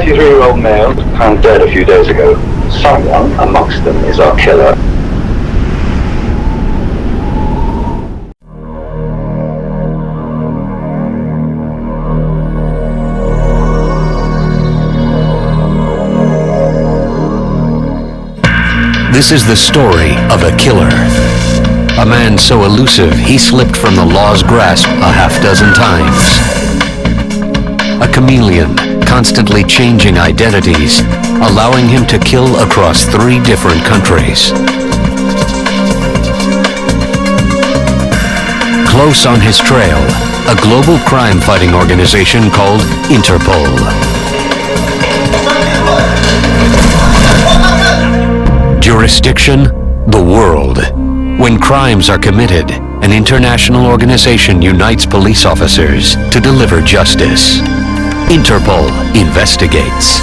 33-year-old male found dead a few days ago. Someone amongst them is our killer. This is the story of a killer. A man so elusive he slipped from the law's grasp a half-dozen times. A chameleon, constantly changing identities, allowing him to kill across 3 different countries. Close on his trail, a global crime-fighting organization called Interpol. Jurisdiction, the world. When crimes are committed, an international organization unites police officers to deliver justice. Interpol investigates.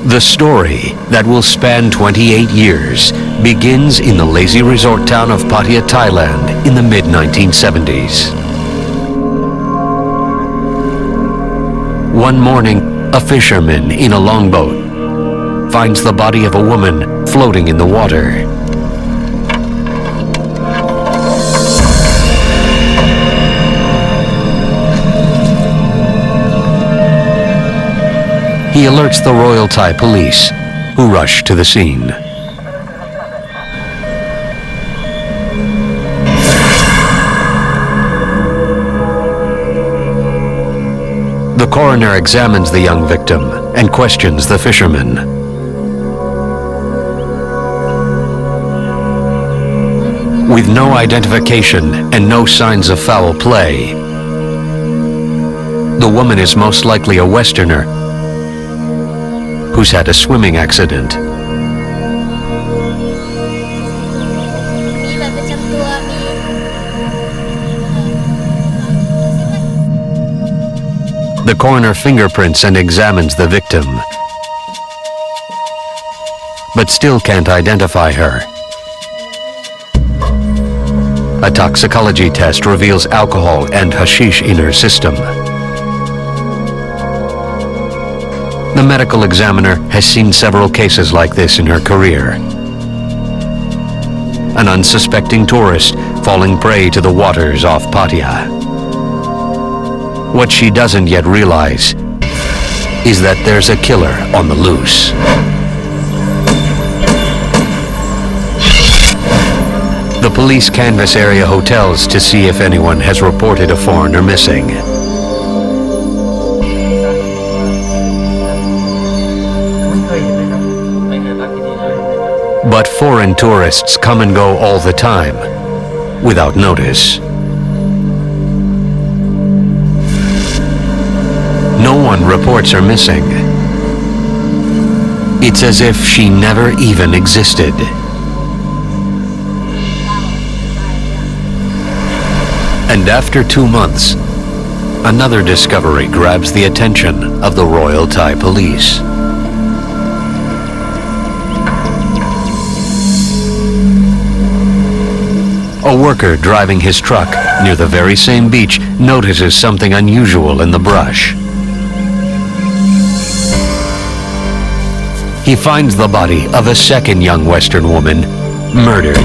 The story that will span 28 years begins in the lazy resort town of Pattaya, Thailand in the mid-1970s. One morning, a fisherman in a longboat finds the body of a woman floating in the water. He alerts the Royal Thai police, who rush to the scene. The coroner examines the young victim and questions the fisherman. With no identification and no signs of foul play, the woman is most likely a Westerner who's had a swimming accident. The coroner fingerprints and examines the victim, but still can't identify her. A toxicology test reveals alcohol and hashish in her system. The medical examiner has seen several cases like this in her career. An unsuspecting tourist falling prey to the waters off Pattaya. What she doesn't yet realize is that there's a killer on the loose. The police canvass area hotels to see if anyone has reported a foreigner missing. But foreign tourists come and go all the time, without notice. No one reports her missing. It's as if she never even existed. And after 2 months, another discovery grabs the attention of the Royal Thai Police. A worker driving his truck near the very same beach notices something unusual in the brush. He finds the body of a second young Western woman, murdered.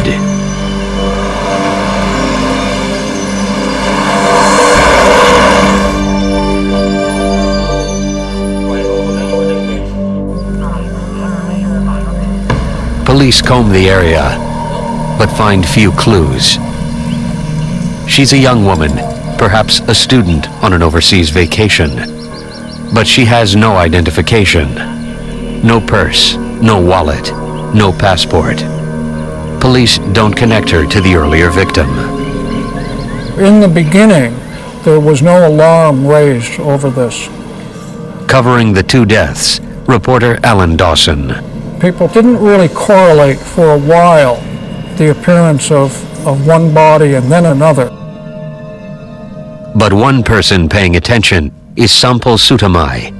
Police comb the area, but find few clues. She's a young woman, perhaps a student on an overseas vacation, but she has no identification. No purse, no wallet, no passport. Police don't connect her to the earlier victim. In the beginning, there was no alarm raised over this. Covering the 2 deaths, reporter Alan Dawson. People didn't really correlate for a while the appearance of one body and then another. But one person paying attention is Sampol Sutamai,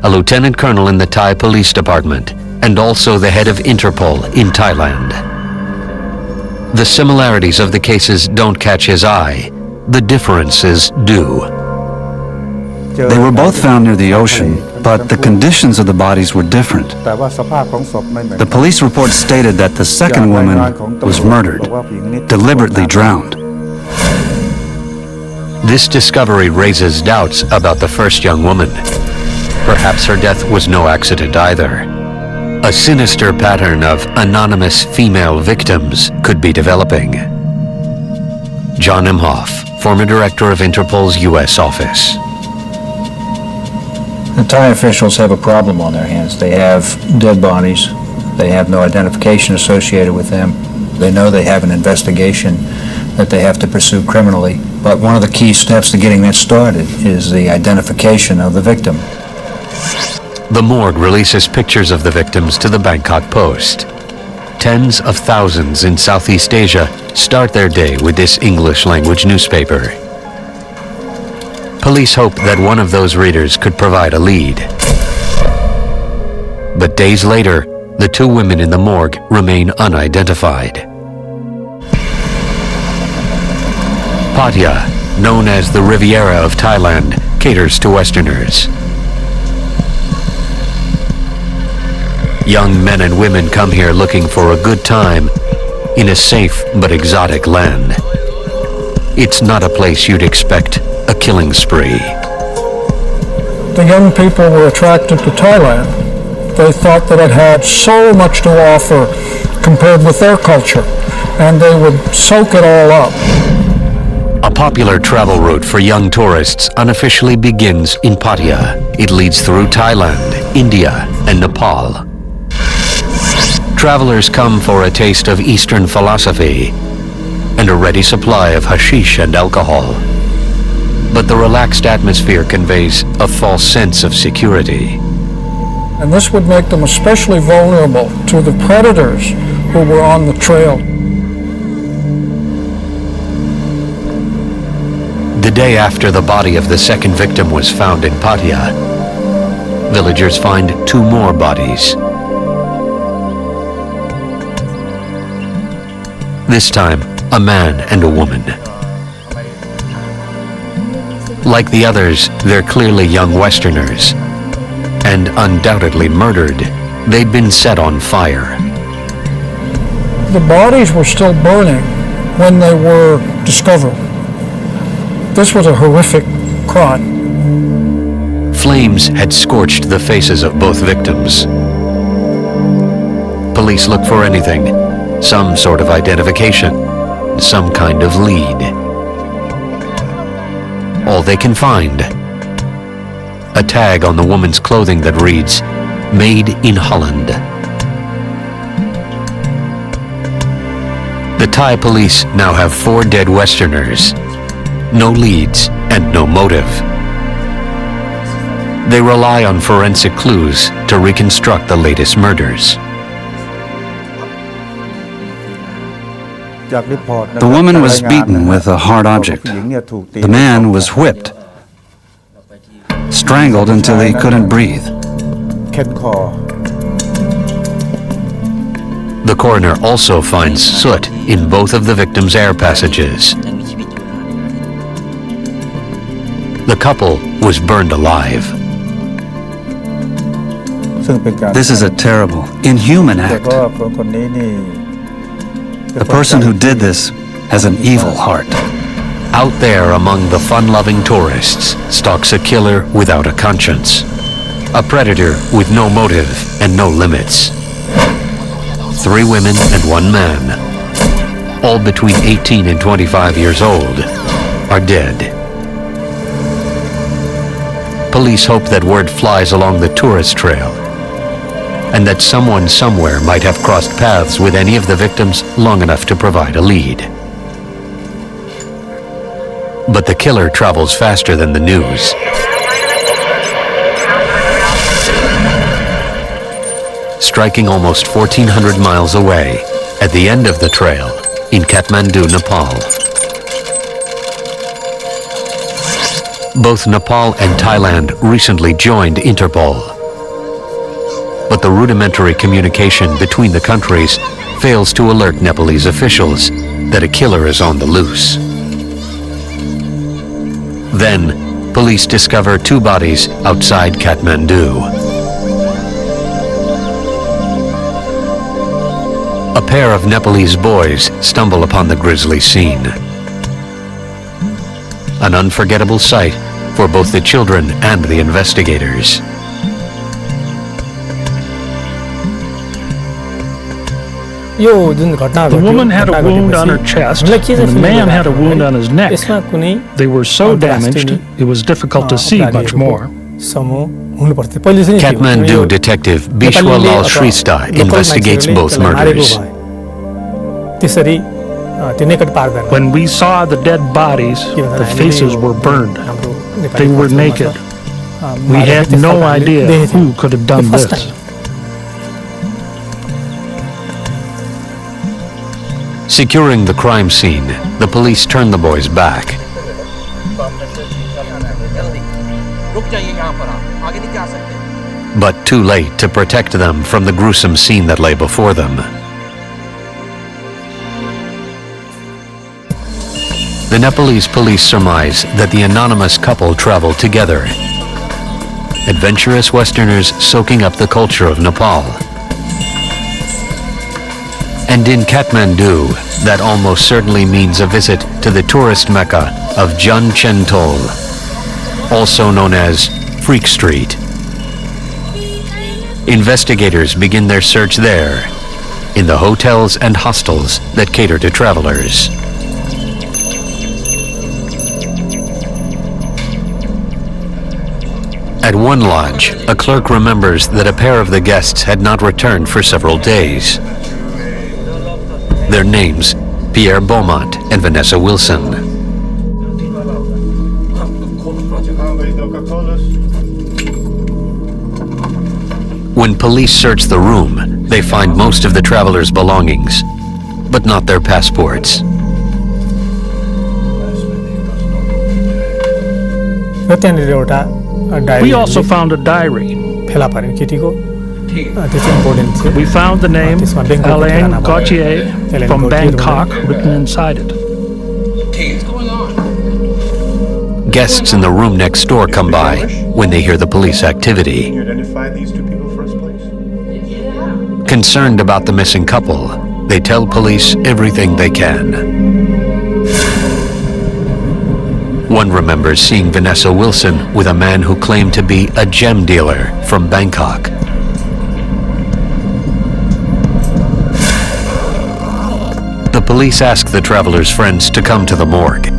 a lieutenant colonel in the Thai Police Department and also the head of Interpol in Thailand. The similarities of the cases don't catch his eye. The differences do. They were both found near the ocean, but the conditions of the bodies were different. The police report stated that the second woman was murdered, deliberately drowned. This discovery raises doubts about the first young woman. Perhaps her death was no accident either. A sinister pattern of anonymous female victims could be developing. John Imhoff, former director of Interpol's U.S. office. The Thai officials have a problem on their hands. They have dead bodies. They have no identification associated with them. They know they have an investigation that they have to pursue criminally. But one of the key steps to getting that started is the identification of the victim. The morgue releases pictures of the victims to the Bangkok Post. Tens of thousands in Southeast Asia start their day with this English-language newspaper. Police hope that one of those readers could provide a lead. But days later, the two women in the morgue remain unidentified. Pattaya, known as the Riviera of Thailand, caters to Westerners. Young men and women come here looking for a good time in a safe but exotic land. It's not a place you'd expect a killing spree. The young people were attracted to Thailand. They thought that it had so much to offer compared with their culture, and they would soak it all up. A popular travel route for young tourists unofficially begins in Pattaya. It leads through Thailand, India, and Nepal. Travelers come for a taste of Eastern philosophy and a ready supply of hashish and alcohol. But the relaxed atmosphere conveys a false sense of security. And this would make them especially vulnerable to the predators who were on the trail. The day after the body of the second victim was found in Pattaya, villagers find two more bodies. This time, a man and a woman. Like the others, they're clearly young Westerners, and undoubtedly murdered. They'd been set on fire. The bodies were still burning when they were discovered. This was a horrific crime. Flames had scorched the faces of both victims. Police look for anything, some sort of identification, some kind of lead. All they can find, a tag on the woman's clothing that reads, "Made in Holland." The Thai police now have 4 dead Westerners, no leads and no motive. They rely on forensic clues to reconstruct the latest murders. The woman was beaten with a hard object. The man was whipped, strangled until he couldn't breathe. The coroner also finds soot in both of the victims' air passages. The couple was burned alive. This is a terrible, inhuman act. The person who did this has an evil heart. Out there among the fun-loving tourists stalks a killer without a conscience. A predator with no motive and no limits. 3 women and 1 man, all between 18 and 25 years old, are dead. Police hope that word flies along the tourist trail, and that someone somewhere might have crossed paths with any of the victims long enough to provide a lead. But the killer travels faster than the news. striking almost 1,400 miles away, at the end of the trail, in Kathmandu, Nepal. Both Nepal and Thailand recently joined Interpol. But the rudimentary communication between the countries fails to alert Nepalese officials that a killer is on the loose. Then, police discover 2 bodies outside Kathmandu. A pair of Nepalese boys stumble upon the grisly scene. An unforgettable sight for both the children and the investigators. The woman had a wound on her chest, and the man had a wound on his neck. They were so damaged, it was difficult to see much more. Kathmandu detective Bishwalal Shrestha investigates both murders. When we saw the dead bodies, the faces were burned. They were naked. We had no idea who could have done this. Securing the crime scene, the police turn the boys back. But too late to protect them from the gruesome scene that lay before them. The Nepalese police surmise that the anonymous couple traveled together. Adventurous Westerners soaking up the culture of Nepal. And in Kathmandu, that almost certainly means a visit to the tourist mecca of Jan Chentol, also known as Freak Street. Investigators begin their search there, in the hotels and hostels that cater to travelers. At one lodge, a clerk remembers that a pair of the guests had not returned for several days. Their names, Pierre Beaumont and Vanessa Wilson. When police search the room, they find most of the travelers' belongings, but not their passports. We also found a diary. We found the name Alain Gauthier from Bangkok written inside it. Guests in the room next door come by when they hear the police activity. Can you identify these 2 people first, please? Concerned about the missing couple, they tell police everything they can. One remembers seeing Vanessa Wilson with a man who claimed to be a gem dealer from Bangkok. The police ask the travelers' friends to come to the morgue.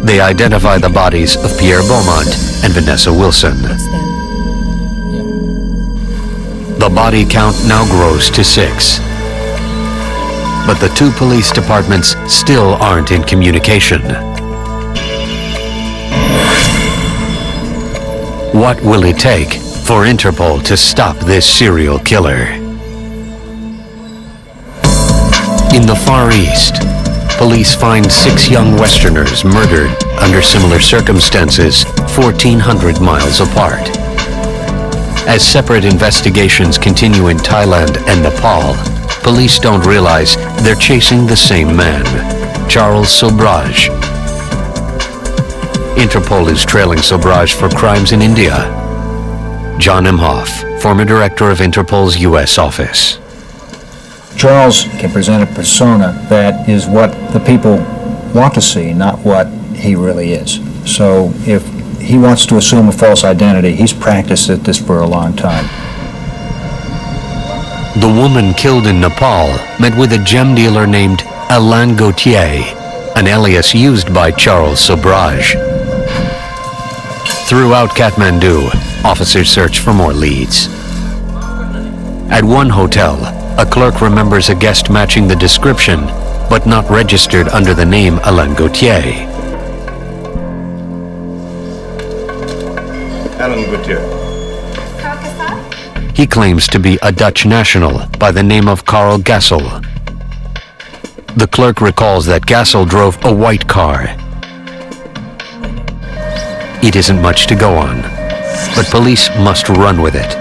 They identify the bodies of Pierre Beaumont and Vanessa Wilson. The body count now grows to 6. But the 2 police departments still aren't in communication. What will it take for Interpol to stop this serial killer? In the Far East, police find 6 young Westerners murdered under similar circumstances 1,400 miles apart. As separate investigations continue in Thailand and Nepal, police don't realize they're chasing the same man, Charles Sobhraj. Interpol is trailing Sobhraj for crimes in India. John Imhoff, former director of Interpol's U.S. office. Charles can present a persona that is what the people want to see, not what he really is. So if he wants to assume a false identity, he's practiced at this for a long time. The woman killed in Nepal met with a gem dealer named Alain Gauthier, an alias used by Charles Sobhraj. Throughout Kathmandu, officers search for more leads. At one hotel, a clerk remembers a guest matching the description, but not registered under the name Alain Gauthier. Alan Gauthier. He claims to be a Dutch national by the name of Karl Gassel. The clerk recalls that Gassel drove a white car. It isn't much to go on, but police must run with it.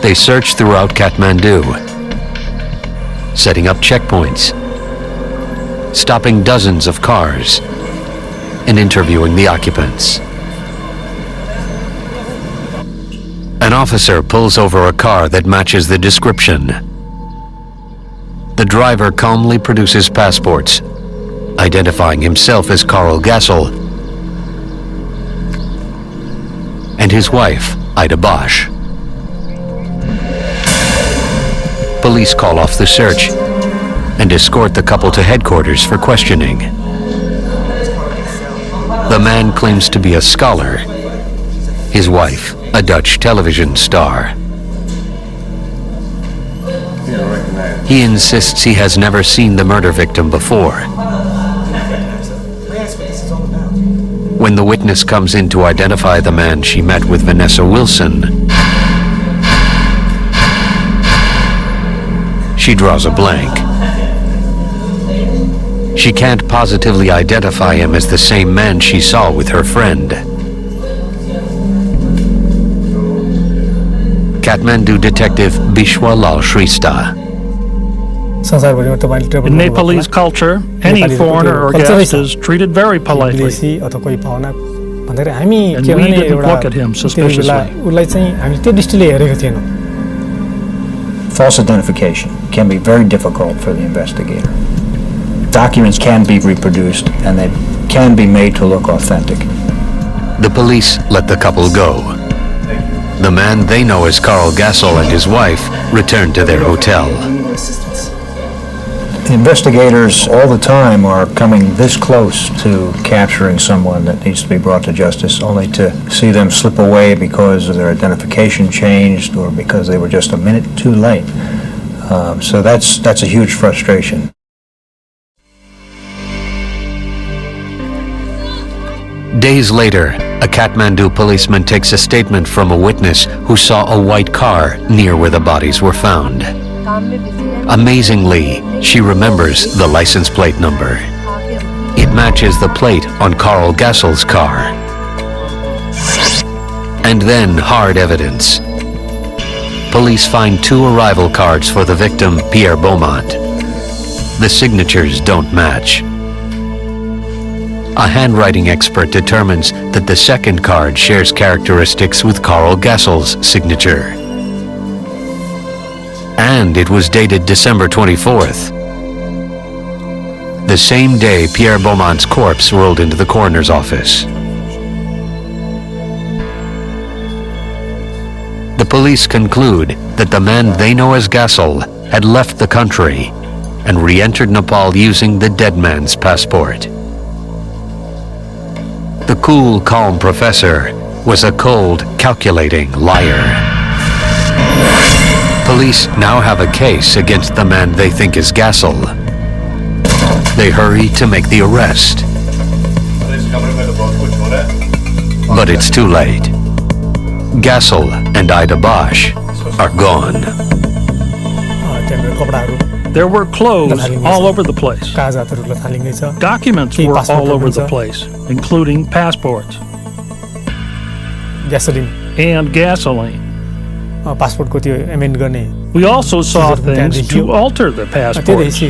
They search throughout Kathmandu, setting up checkpoints, stopping dozens of cars, and interviewing the occupants. An officer pulls over a car that matches the description. The driver calmly produces passports, identifying himself as Karl Gassel and his wife, Ida Bosch. Police call off the search and escort the couple to headquarters for questioning. The man claims to be a scholar, his wife, a Dutch television star. He insists he has never seen the murder victim before. When the witness comes in to identify the man she met with Vanessa Wilson, she draws a blank. She can't positively identify him as the same man she saw with her friend. Kathmandu detective Bishwa Lal Shrista. In Nepalese culture, any foreigner or guest is treated very politely, and we didn't look at him suspiciously. False identification can be very difficult for the investigator. Documents can be reproduced and they can be made to look authentic. The police let the couple go. The man they know as Karl Gassel and his wife return to their hotel. Investigators all the time are coming this close to capturing someone that needs to be brought to justice, only to see them slip away because their identification changed or because they were just a minute too late. So that's a huge frustration. Days later, a Kathmandu policeman takes a statement from a witness who saw a white car near where the bodies were found. Amazingly, she remembers the license plate number. It matches the plate on Karl Gassel's car. And then hard evidence. Police find 2 arrival cards for the victim, Pierre Beaumont. The signatures don't match. A handwriting expert determines that the second card shares characteristics with Karl Gassel's signature. And it was dated December 24th. The same day Pierre Beaumont's corpse rolled into the coroner's office. The police conclude that the man they know as Gassel had left the country and re-entered Nepal using the dead man's passport. The cool, calm professor was a cold, calculating liar. Police now have a case against the man they think is Gassel. They hurry to make the arrest. But it's too late. Gassel and Ida Bosch are gone. There were clothes all over the place. Documents were all over the place, including passports and gasoline. We also saw things to alter the passports.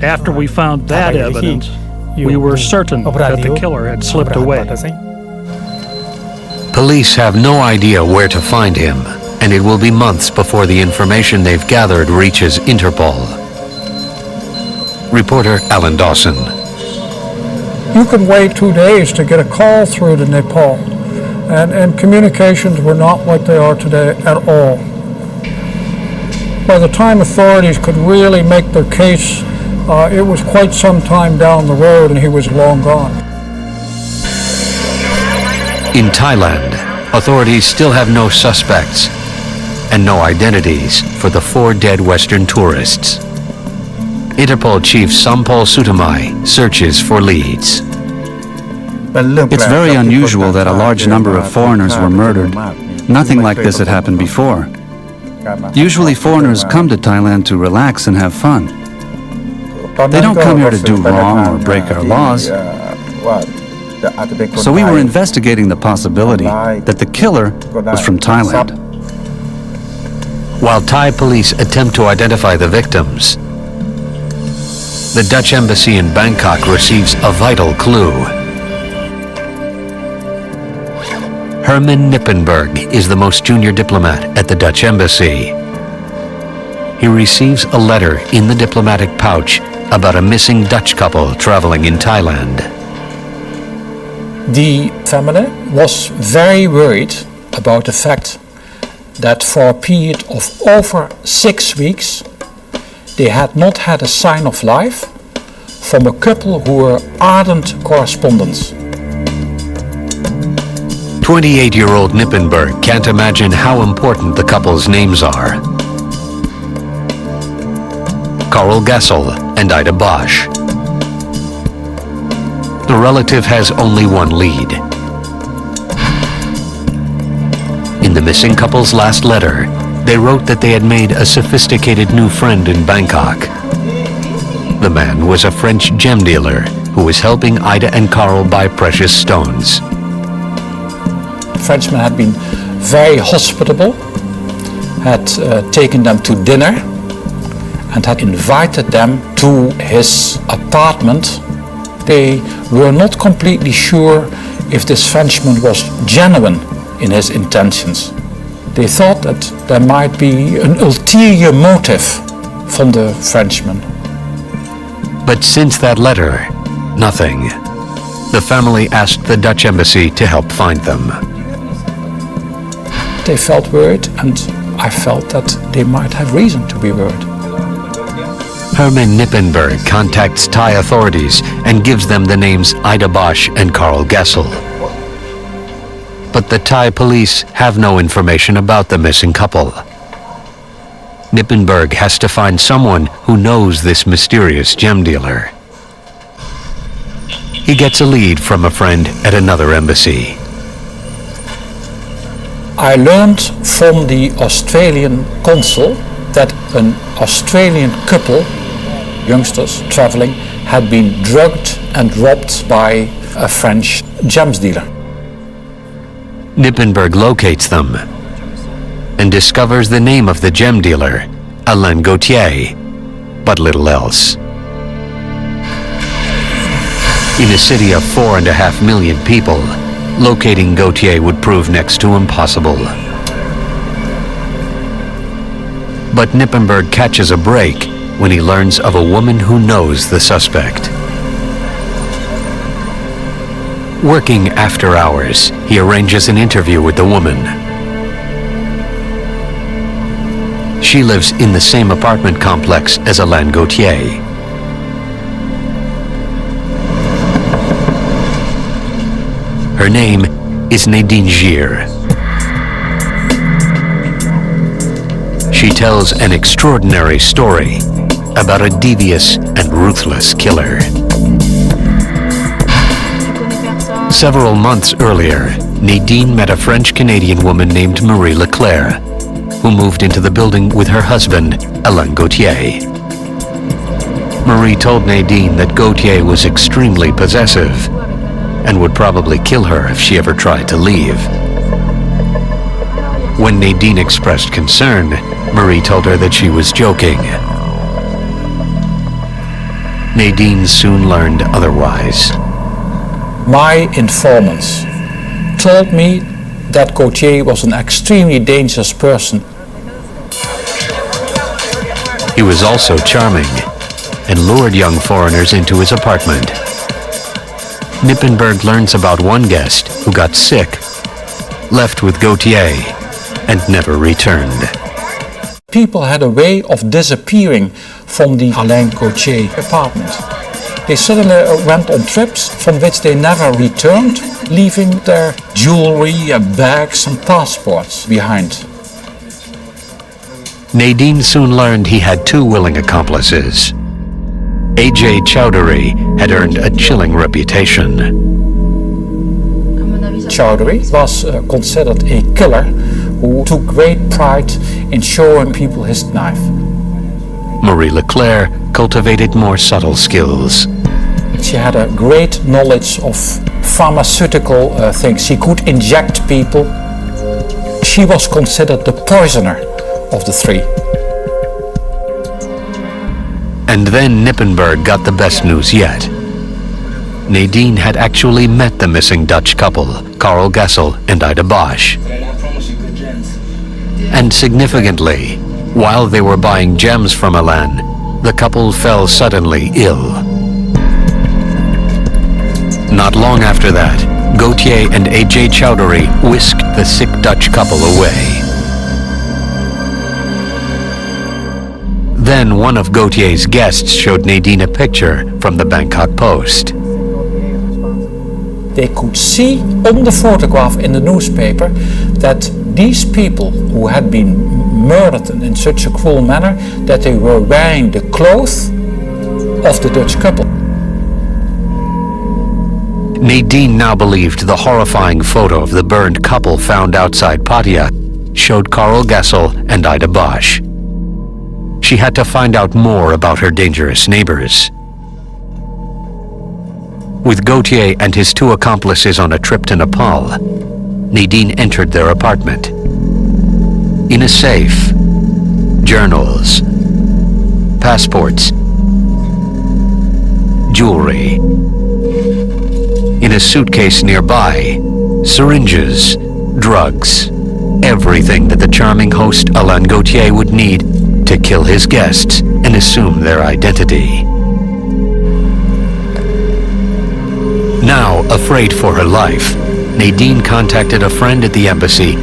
After we found that evidence, we were certain that the killer had slipped away. Police have no idea where to find him, and it will be months before the information they've gathered reaches Interpol. Reporter Alan Dawson. You could wait 2 days to get a call through to Nepal, and communications were not like they are today at all. By the time authorities could really make their case, it was quite some time down the road and he was long gone. In Thailand, authorities still have no suspects and no identities for the 4 dead Western tourists. Interpol Chief Sampol Sutamai searches for leads. It's very unusual that a large number of foreigners were murdered. Nothing like this had happened before. Usually foreigners come to Thailand to relax and have fun. They don't come here to do wrong or break our laws. So we were investigating the possibility that the killer was from Thailand. While Thai police attempt to identify the victims, the Dutch embassy in Bangkok receives a vital clue. Herman Nippenberg is the most junior diplomat at the Dutch embassy. He receives a letter in the diplomatic pouch about a missing Dutch couple traveling in Thailand. The family was very worried about the fact that for a period of over 6 weeks they had not had a sign of life from a couple who were ardent correspondents. 28-year-old Nippenberg can't imagine how important the couple's names are. Karl Gessel and Ida Bosch. The relative has only one lead. In the missing couple's last letter, they wrote that they had made a sophisticated new friend in Bangkok. The man was a French gem dealer who was helping Ida and Karl buy precious stones. The Frenchman had been very hospitable, had taken them to dinner and had invited them to his apartment. They were not completely sure if this Frenchman was genuine in his intentions. They thought that there might be an ulterior motive from the Frenchman. But since that letter, nothing. The family asked the Dutch embassy to help find them. They felt worried, and I felt that they might have reason to be worried. Herman Nippenberg contacts Thai authorities and gives them the names Ida Bosch and Karl Gessel. But the Thai police have no information about the missing couple. Nippenberg has to find someone who knows this mysterious gem dealer. He gets a lead from a friend at another embassy. I learned from the Australian consul that an Australian couple, youngsters traveling, had been drugged and robbed by a French gems dealer. Nippenberg locates them and discovers the name of the gem dealer, Alain Gauthier, but little else. In a city of 4.5 million people, locating Gauthier would prove next to impossible. But Nippenberg catches a break when he learns of a woman who knows the suspect. Working after hours, he arranges an interview with the woman. She lives in the same apartment complex as Alain Gauthier. Her name is Nadine Gir. She tells an extraordinary story about a devious and ruthless killer. Several months earlier, Nadine met a French-Canadian woman named Marie Leclerc, who moved into the building with her husband, Alain Gauthier. Marie told Nadine that Gauthier was extremely possessive and would probably kill her if she ever tried to leave. When Nadine expressed concern, Marie told her that she was joking. Nadine soon learned otherwise. My informants told me that Gauthier was an extremely dangerous person. He was also charming and lured young foreigners into his apartment. Nippenberg learns about one guest who got sick, left with Gauthier, and never returned. People had a way of disappearing from the Alain Gauthier apartment. They suddenly went on trips from which they never returned, leaving their jewelry and bags and passports behind. Nadine soon learned he had two willing accomplices. A.J. Chowdhury had earned a chilling reputation. Chowdhury was considered a killer who took great pride in showing people his knife. Marie Leclerc cultivated more subtle skills. She had a great knowledge of pharmaceutical things. She could inject people. She was considered the poisoner of the three. And then Nippenberg got the best news yet. Nadine had actually met the missing Dutch couple, Karl Gessel and Ida Bosch. And significantly, while they were buying gems from Alain, the couple fell suddenly ill. Not long after that, Gauthier and A.J. Chowdhury whisked the sick Dutch couple away. Then one of Gauthier's guests showed Nadine a picture from the Bangkok Post. They could see on the photograph in the newspaper that these people who had been murdered in such a cruel manner, that they were wearing the clothes of the Dutch couple. Nadine now believed the horrifying photo of the burned couple found outside Pattaya showed Karl Gessel and Ida Bosch. She had to find out more about her dangerous neighbors. With Gauthier and his two accomplices on a trip to Nepal, Nadine entered their apartment. In a safe, journals, passports, jewelry. In a suitcase nearby, syringes, drugs, everything that the charming host Alain Gauthier would need to kill his guests and assume their identity. Now, afraid for her life, Nadine contacted a friend at the embassy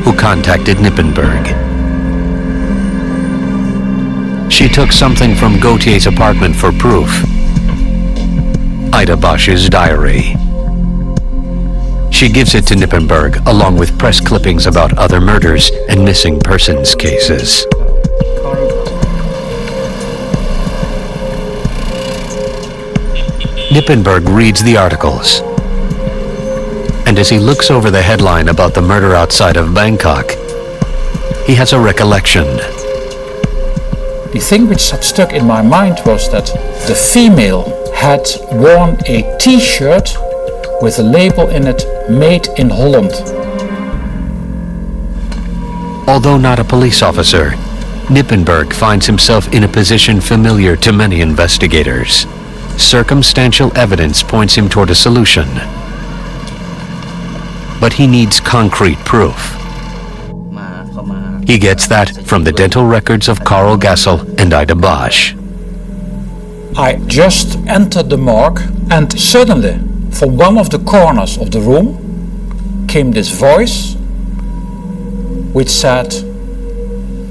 who contacted Nippenberg. She took something from Gauthier's apartment for proof. Ida Bosch's diary. She gives it to Nippenberg along with press clippings about other murders and missing persons cases. Nippenberg reads the articles, and as he looks over the headline about the murder outside of Bangkok, he has a recollection. The thing which had stuck in my mind was that the female had worn a t-shirt with a label in it, "Made in Holland." Although not a police officer, Nippenberg finds himself in a position familiar to many investigators. Circumstantial evidence points him toward a solution. But he needs concrete proof. He gets that from the dental records of Karl Gessel and Ida Bosch. I just entered the morgue, and suddenly, from one of the corners of the room, came this voice which said,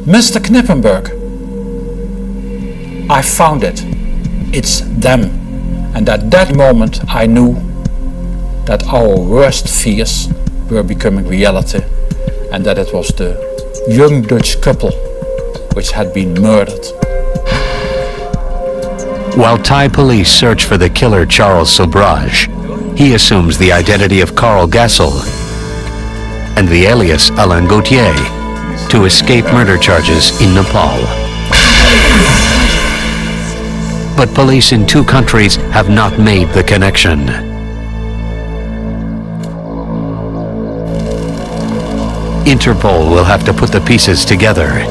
"Mr. Knippenberg, I found it. It's them." And at that moment I knew that our worst fears were becoming reality, and that it was the young Dutch couple which had been murdered. While Thai police search for the killer Charles Sobhraj, he assumes the identity of Karl Gessel and the alias Alain Gauthier to escape murder charges in Nepal. But police in two countries have not made the connection. Interpol will have to put the pieces together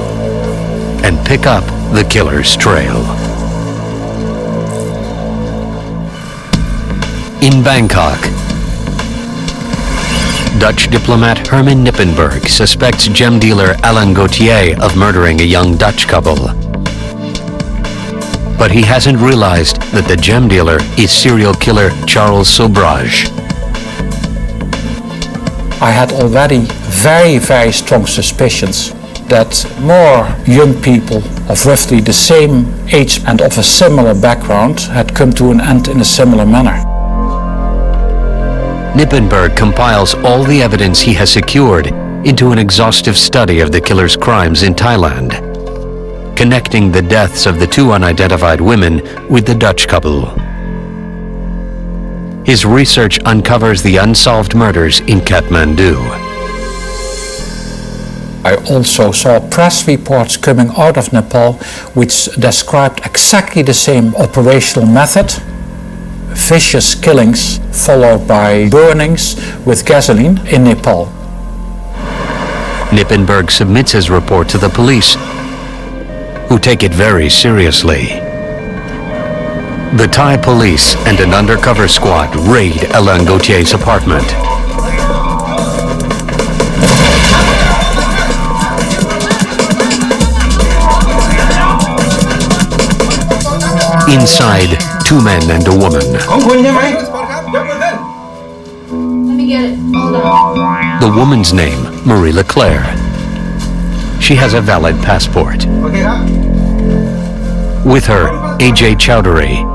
and pick up the killer's trail. In Bangkok, Dutch diplomat Herman Nippenberg suspects gem dealer Alain Gauthier of murdering a young Dutch couple. But he hasn't realized that the gem dealer is serial killer Charles Sobhraj. I had already very, very strong suspicions that more young people of roughly the same age and of a similar background had come to an end in a similar manner. Nippenberg compiles all the evidence he has secured into an exhaustive study of the killer's crimes in Thailand, connecting the deaths of the two unidentified women with the Dutch couple. His research uncovers the unsolved murders in Kathmandu. I also saw press reports coming out of Nepal which described exactly the same operational method. Vicious killings followed by burnings with gasoline in Nepal. Knippenberg submits his report to the police, who take it very seriously. The Thai police and an undercover squad raid Alain Gauthier's apartment. Inside, 2 men and a woman. Let me get it. Hold on. The woman's name, Marie Leclerc. She has a valid passport. With her, A.J. Chowdhury.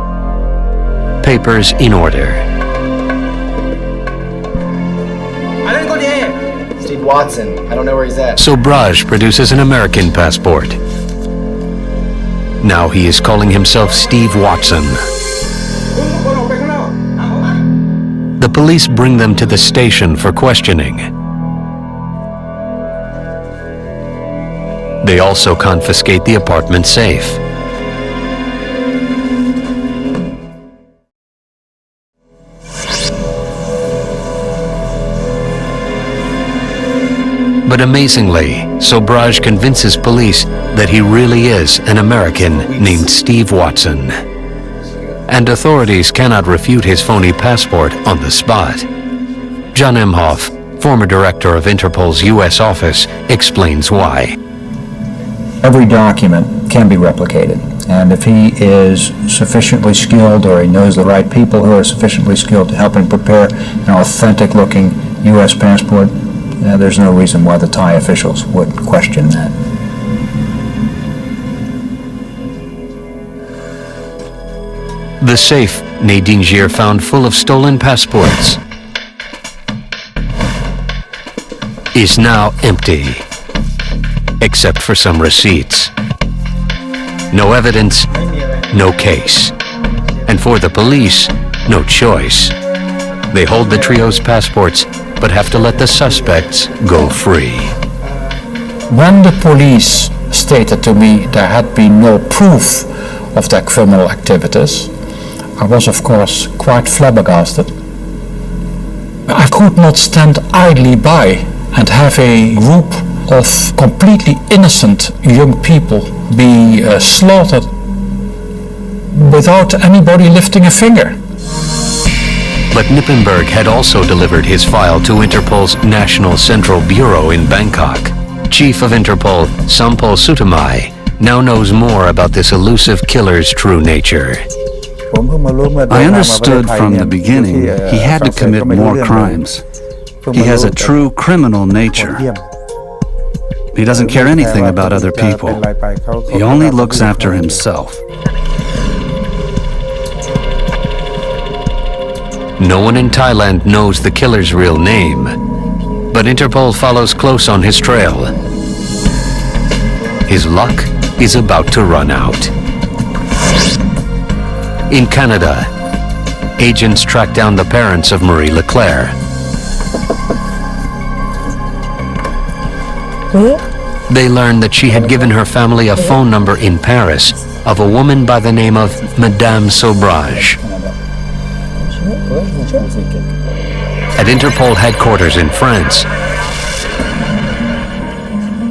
Papers in order. Steve Watson. I don't know where he's at. Sobhraj produces an American passport. Now he is calling himself Steve Watson. The police bring them to the station for questioning. They also confiscate the apartment safe. But amazingly, Sobhraj convinces police that he really is an American named Steve Watson. And authorities cannot refute his phony passport on the spot. John Emhoff, former director of Interpol's U.S. office, explains why. Every document can be replicated, and if he is sufficiently skilled or he knows the right people who are sufficiently skilled to help him prepare an authentic-looking U.S. passport, there's no reason why the Thai officials would question that. The safe Nadine Gir found full of stolen passports is now empty, except for some receipts. No evidence, no case. And for the police, no choice. They hold the trio's passports, but have to let the suspects go free. When the police stated to me there had been no proof of their criminal activities, I was of course quite flabbergasted. I could not stand idly by and have a group of completely innocent young people be slaughtered without anybody lifting a finger. But Knippenberg had also delivered his file to Interpol's National Central Bureau in Bangkok. Chief of Interpol, Sampol Sutamai, now knows more about this elusive killer's true nature. I understood from the beginning he had to commit more crimes. He has a true criminal nature. He doesn't care anything about other people. He only looks after himself. No one in Thailand knows the killer's real name, but Interpol follows close on his trail. His luck is about to run out. In Canada, agents track down the parents of Marie Leclerc. They learn that she had given her family a phone number in Paris of a woman by the name of Madame Sobhraj. At Interpol headquarters in France,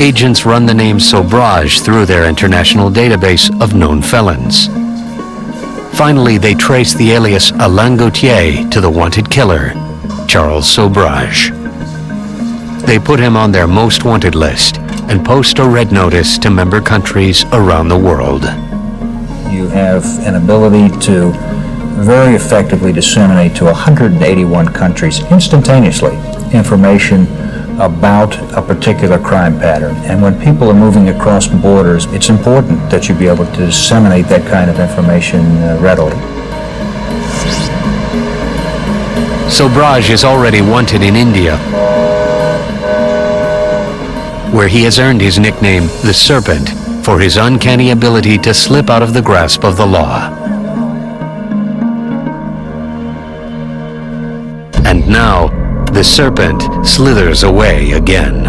agents run the name Sobhraj through their international database of known felons. Finally, they trace the alias Alain Gauthier to the wanted killer, Charles Sobhraj. They put him on their most wanted list and post a red notice to member countries around the world. You have an ability to very effectively disseminate to 181 countries instantaneously information about a particular crime pattern. And when people are moving across borders, it's important that you be able to disseminate that kind of information readily. Sobhraj is already wanted in India, where he has earned his nickname, the Serpent, for his uncanny ability to slip out of the grasp of the law. the Serpent slithers away again.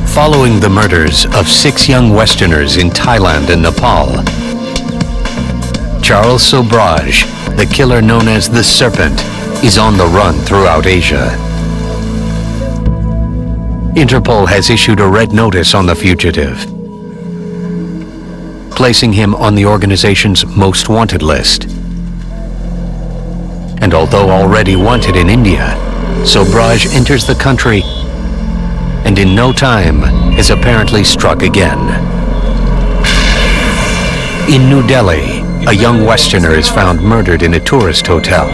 Following the murders of 6 young Westerners in Thailand and Nepal, Charles Sobhraj, the killer known as the Serpent, is on the run throughout Asia. Interpol has issued a red notice on the fugitive, placing him on the organization's most wanted list. And although already wanted in India, Sobhraj enters the country and in no time is apparently struck again. In New Delhi, a young Westerner is found murdered in a tourist hotel.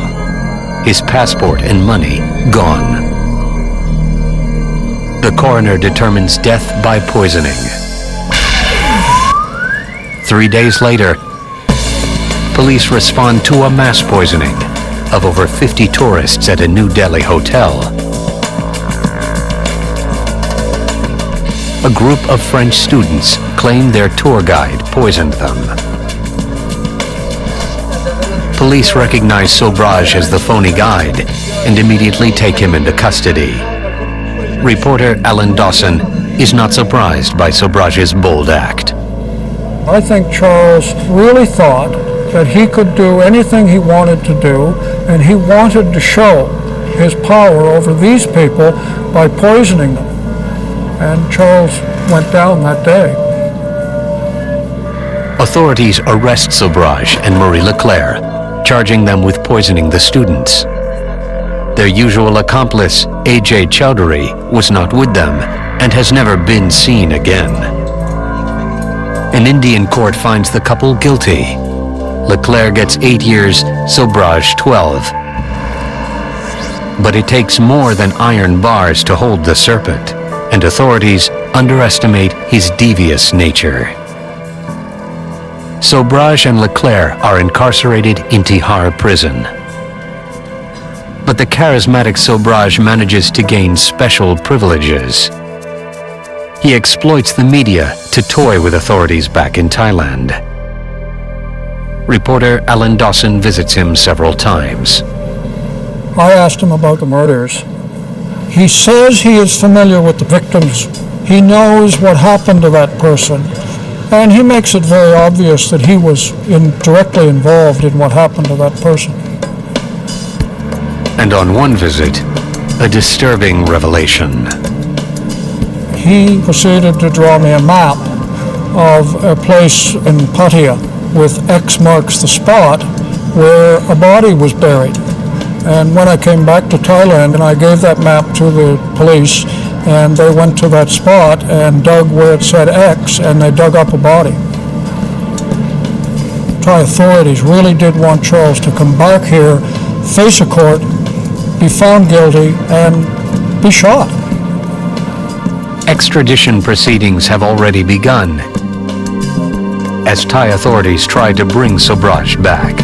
His passport and money gone. The coroner determines death by poisoning. 3 days later, police respond to a mass poisoning of over 50 tourists at a New Delhi hotel. A group of French students claim their tour guide poisoned them. Police recognize Sobhraj as the phony guide and immediately take him into custody. Reporter Alan Dawson is not surprised by Sobhraj's bold act. I think Charles really thought that he could do anything he wanted to do, and he wanted to show his power over these people by poisoning them. And Charles went down that day. Authorities arrest Sobhraj and Marie Leclerc, charging them with poisoning the students. Their usual accomplice, A.J. Chowdhury, was not with them and has never been seen again. An Indian court finds the couple guilty. Leclerc gets 8 years, Sobhraj 12. But it takes more than iron bars to hold the Serpent, and authorities underestimate his devious nature. Sobhraj and Leclerc are incarcerated in Tihar prison. But the charismatic Sobhraj manages to gain special privileges. He exploits the media to toy with authorities back in Thailand. Reporter Alan Dawson visits him several times. I asked him about the murders. He says he is familiar with the victims. He knows what happened to that person. And he makes it very obvious that he was directly involved in what happened to that person. And on one visit, a disturbing revelation. He proceeded to draw me a map of a place in Pattaya with X marks the spot where a body was buried. And when I came back to Thailand, and I gave that map to the police, and they went to that spot and dug where it said X, and they dug up a body. Thai authorities really did want Charles to come back here, face a court, be found guilty, and be shot. Extradition proceedings have already begun as Thai authorities try to bring Sobhraj back.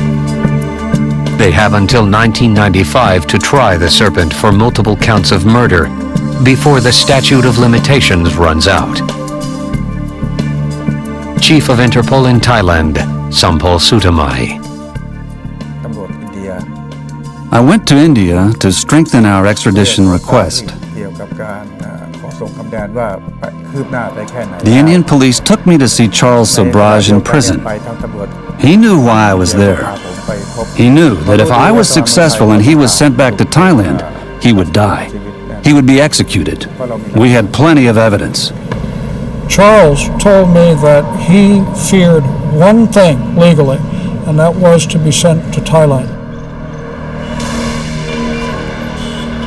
They have until 1995 to try the Serpent for multiple counts of murder before the statute of limitations runs out. Chief of Interpol in Thailand, Sampol Sutamai. I went to India to strengthen our extradition request. The Indian police took me to see Charles Sobhraj in prison. He knew why I was there. He knew that if I was successful and he was sent back to Thailand, he would die. He would be executed. We had plenty of evidence. Charles told me that he feared one thing legally, and that was to be sent to Thailand.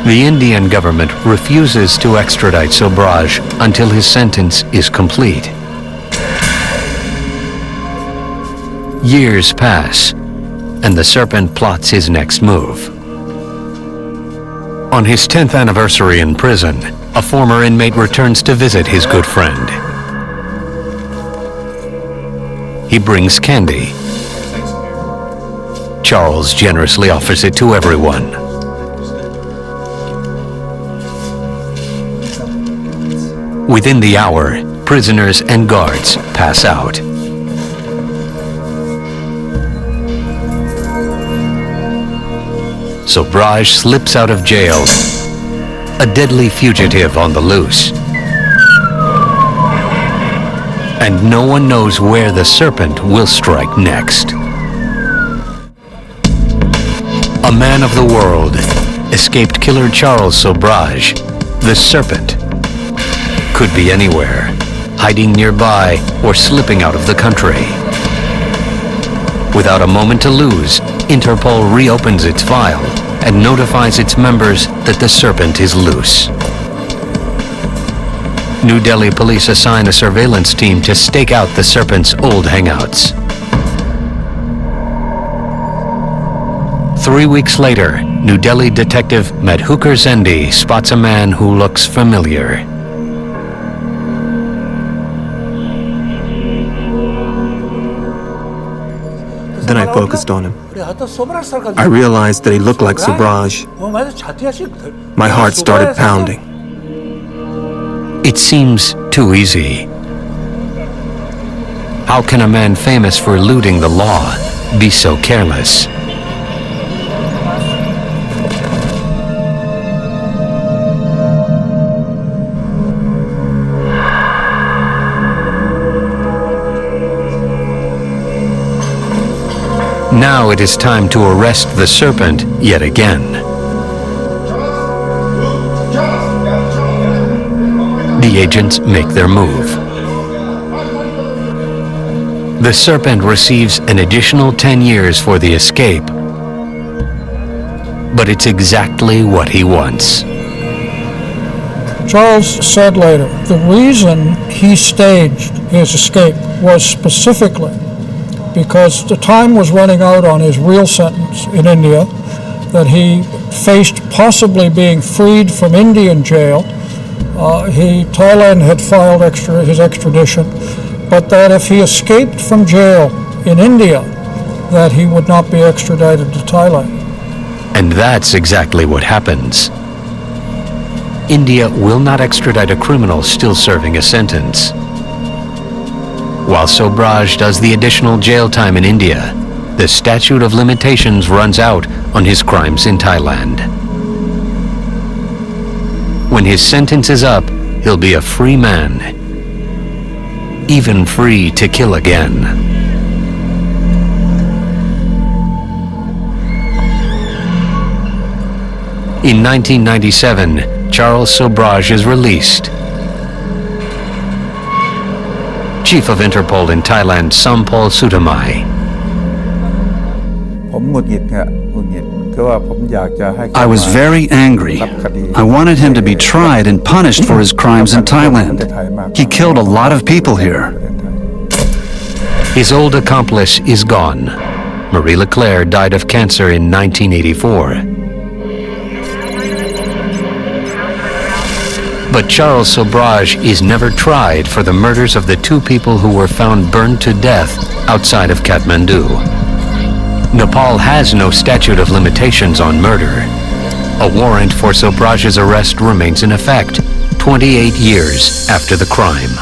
The Indian government refuses to extradite Sobhraj until his sentence is complete. Years pass, and the Serpent plots his next move. On his 10th anniversary in prison, a former inmate returns to visit his good friend. He brings candy. Charles generously offers it to everyone. Within the hour, prisoners and guards pass out. Sobhraj slips out of jail, a deadly fugitive on the loose. And no one knows where the Serpent will strike next. A man of the world, escaped killer Charles Sobhraj, the Serpent, could be anywhere, hiding nearby or slipping out of the country. Without a moment to lose, Interpol reopens its file and notifies its members that the Serpent is loose. New Delhi police assign a surveillance team to stake out the Serpent's old hangouts. 3 weeks later, New Delhi detective Madhukar Zendi spots a man who looks familiar. Then I focused on him. I realized that he looked like Sobhraj. My heart started pounding. It seems too easy. How can a man famous for eluding the law be so careless? Now it is time to arrest the Serpent yet again. The agents make their move. The Serpent receives an additional 10 years for the escape, but it's exactly what he wants. Charles said later, the reason he staged his escape was specifically because the time was running out on his real sentence in India, that he faced possibly being freed from Indian jail. Thailand had filed his extradition, but that if he escaped from jail in India, that he would not be extradited to Thailand. And that's exactly what happens. India will not extradite a criminal still serving a sentence. While Sobhraj does the additional jail time in India, the statute of limitations runs out on his crimes in Thailand. When his sentence is up, he'll be a free man, even free to kill again. In 1997, Charles Sobhraj is released. Chief of Interpol in Thailand, Sampol Sutamai. I was very angry. I wanted him to be tried and punished for his crimes in Thailand. He killed a lot of people here. His old accomplice is gone. Marie Leclerc died of cancer in 1984. But Charles Sobhraj is never tried for the murders of the two people who were found burned to death outside of Kathmandu. Nepal has no statute of limitations on murder. A warrant for Sobhraj's arrest remains in effect 28 years after the crime.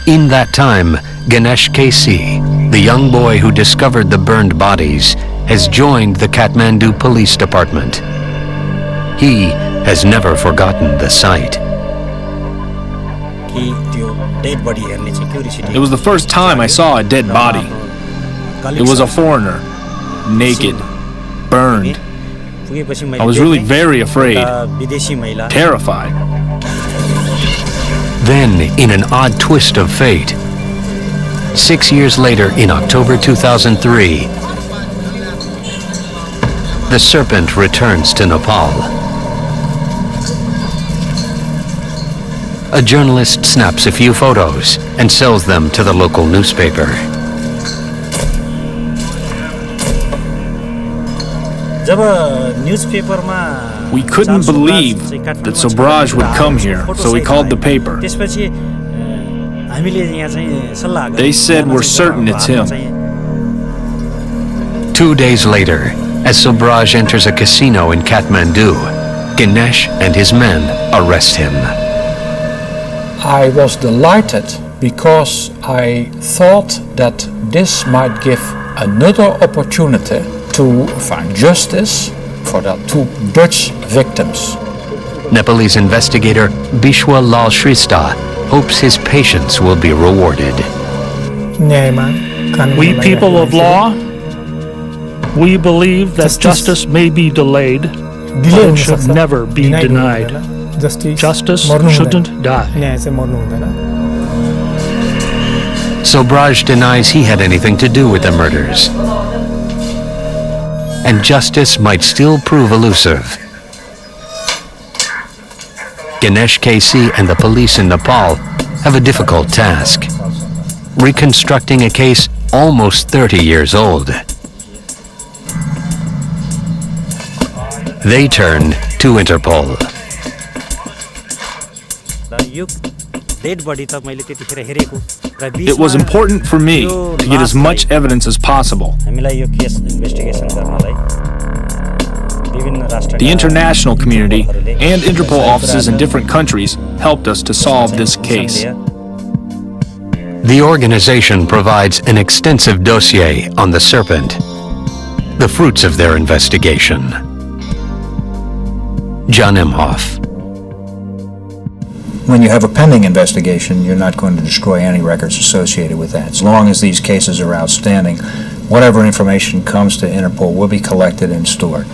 In that time, Ganesh KC, the young boy who discovered the burned bodies, has joined the Kathmandu Police Department. He has never forgotten the sight. It was the first time I saw a dead body. It was a foreigner, naked, burned. I was really very afraid, terrified. Then, in an odd twist of fate, 6 years later, in October 2003, the Serpent returns to Nepal. A journalist snaps a few photos and sells them to the local newspaper. We couldn't believe that Sobhraj would come here, so we called the paper. They said we're certain it's him. 2 days later, as Sobhraj enters a casino in Kathmandu, Ganesh and his men arrest him. I was delighted because I thought that this might give another opportunity to find justice for the two butch victims. Nepalese investigator Bishwa Lal Shrestha hopes his patience will be rewarded. We people of law, we believe that justice may be delayed, but it should never be denied. Justice shouldn't die. Sobhraj denies he had anything to do with the murders. And justice might still prove elusive. Ganesh KC and the police in Nepal have a difficult task, reconstructing a case almost 30 years old. They turn to Interpol. It was important for me to get as much evidence as possible. The international community and Interpol offices in different countries helped us to solve this case. The organization provides an extensive dossier on the Serpent, the fruits of their investigation. John Imhoff. When you have a pending investigation, you're not going to destroy any records associated with that. As long as these cases are outstanding, whatever information comes to Interpol will be collected and stored.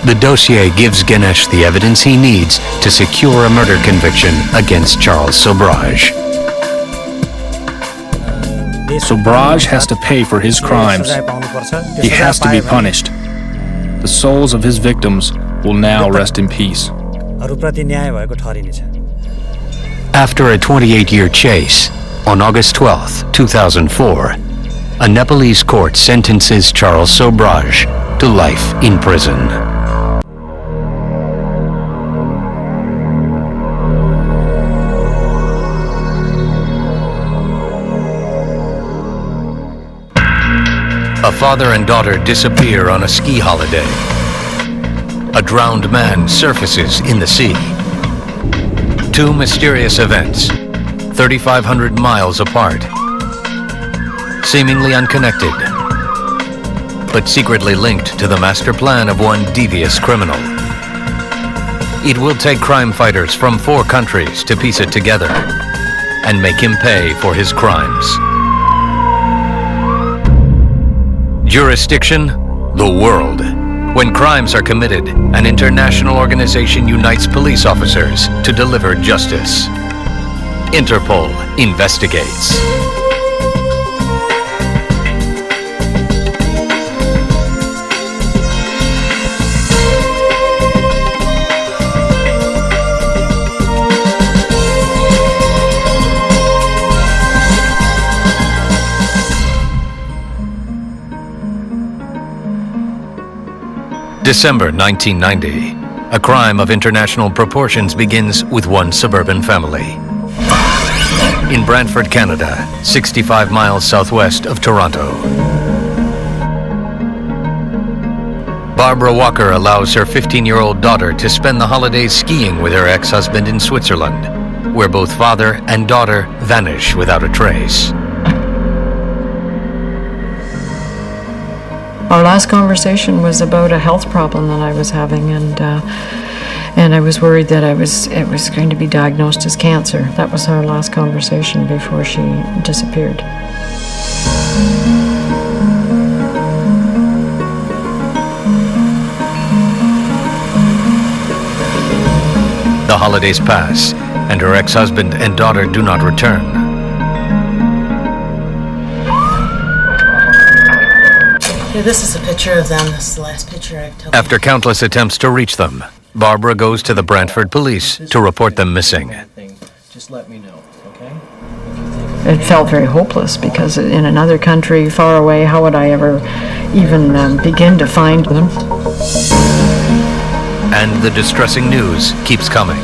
The dossier gives Ganesh the evidence he needs to secure a murder conviction against Charles Sobhraj. Sobhraj has to pay for his crimes. He has to be punished. The souls of his victims will now rest in peace. After a 28-year chase, on August 12, 2004, a Nepalese court sentences Charles Sobhraj to life in prison. A father and daughter disappear on a ski holiday. A drowned man surfaces in the sea. Two mysterious events, 3,500 miles apart, seemingly unconnected, but secretly linked to the master plan of one devious criminal. It will take crime fighters from 4 countries to piece it together and make him pay for his crimes. Jurisdiction, the world. When crimes are committed, an international organization unites police officers to deliver justice. Interpol investigates. December 1990. A crime of international proportions begins with one suburban family. In Brantford, Canada, 65 miles southwest of Toronto. Barbara Walker allows her 15-year-old daughter to spend the holidays skiing with her ex-husband in Switzerland, where both father and daughter vanish without a trace. Our last conversation was about a health problem that I was having, and I was worried that it was going to be diagnosed as cancer. That was our last conversation before she disappeared. The holidays pass, and her ex-husband and daughter do not return. This is a picture of them. This is the last picture I've taken. After countless attempts to reach them, Barbara goes to the Brantford police to report them missing. Just let me know, okay? It felt very hopeless because in another country far away, how would I ever even begin to find them? And the distressing news keeps coming.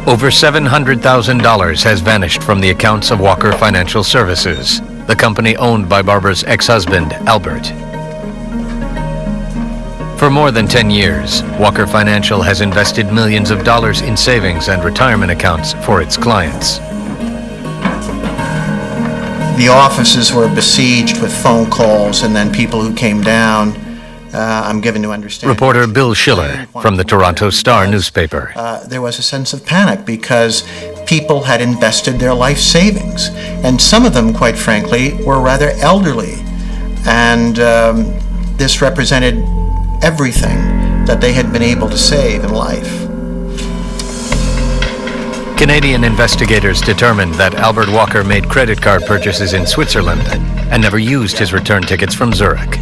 Over $700,000 has vanished from the accounts of Walker Financial Services, the company owned by Barbara's ex-husband, Albert. For more than 10 years, Walker Financial has invested millions of dollars in savings and retirement accounts for its clients. The offices were besieged with phone calls, and then people who came down, I'm given to understand. Reporter Bill Schiller from the Toronto Star newspaper. There was a sense of panic because people had invested their life savings, and some of them, quite frankly, were rather elderly, and this represented everything that they had been able to save in life. Canadian investigators determined that Albert Walker made credit card purchases in Switzerland and never used his return tickets from Zurich.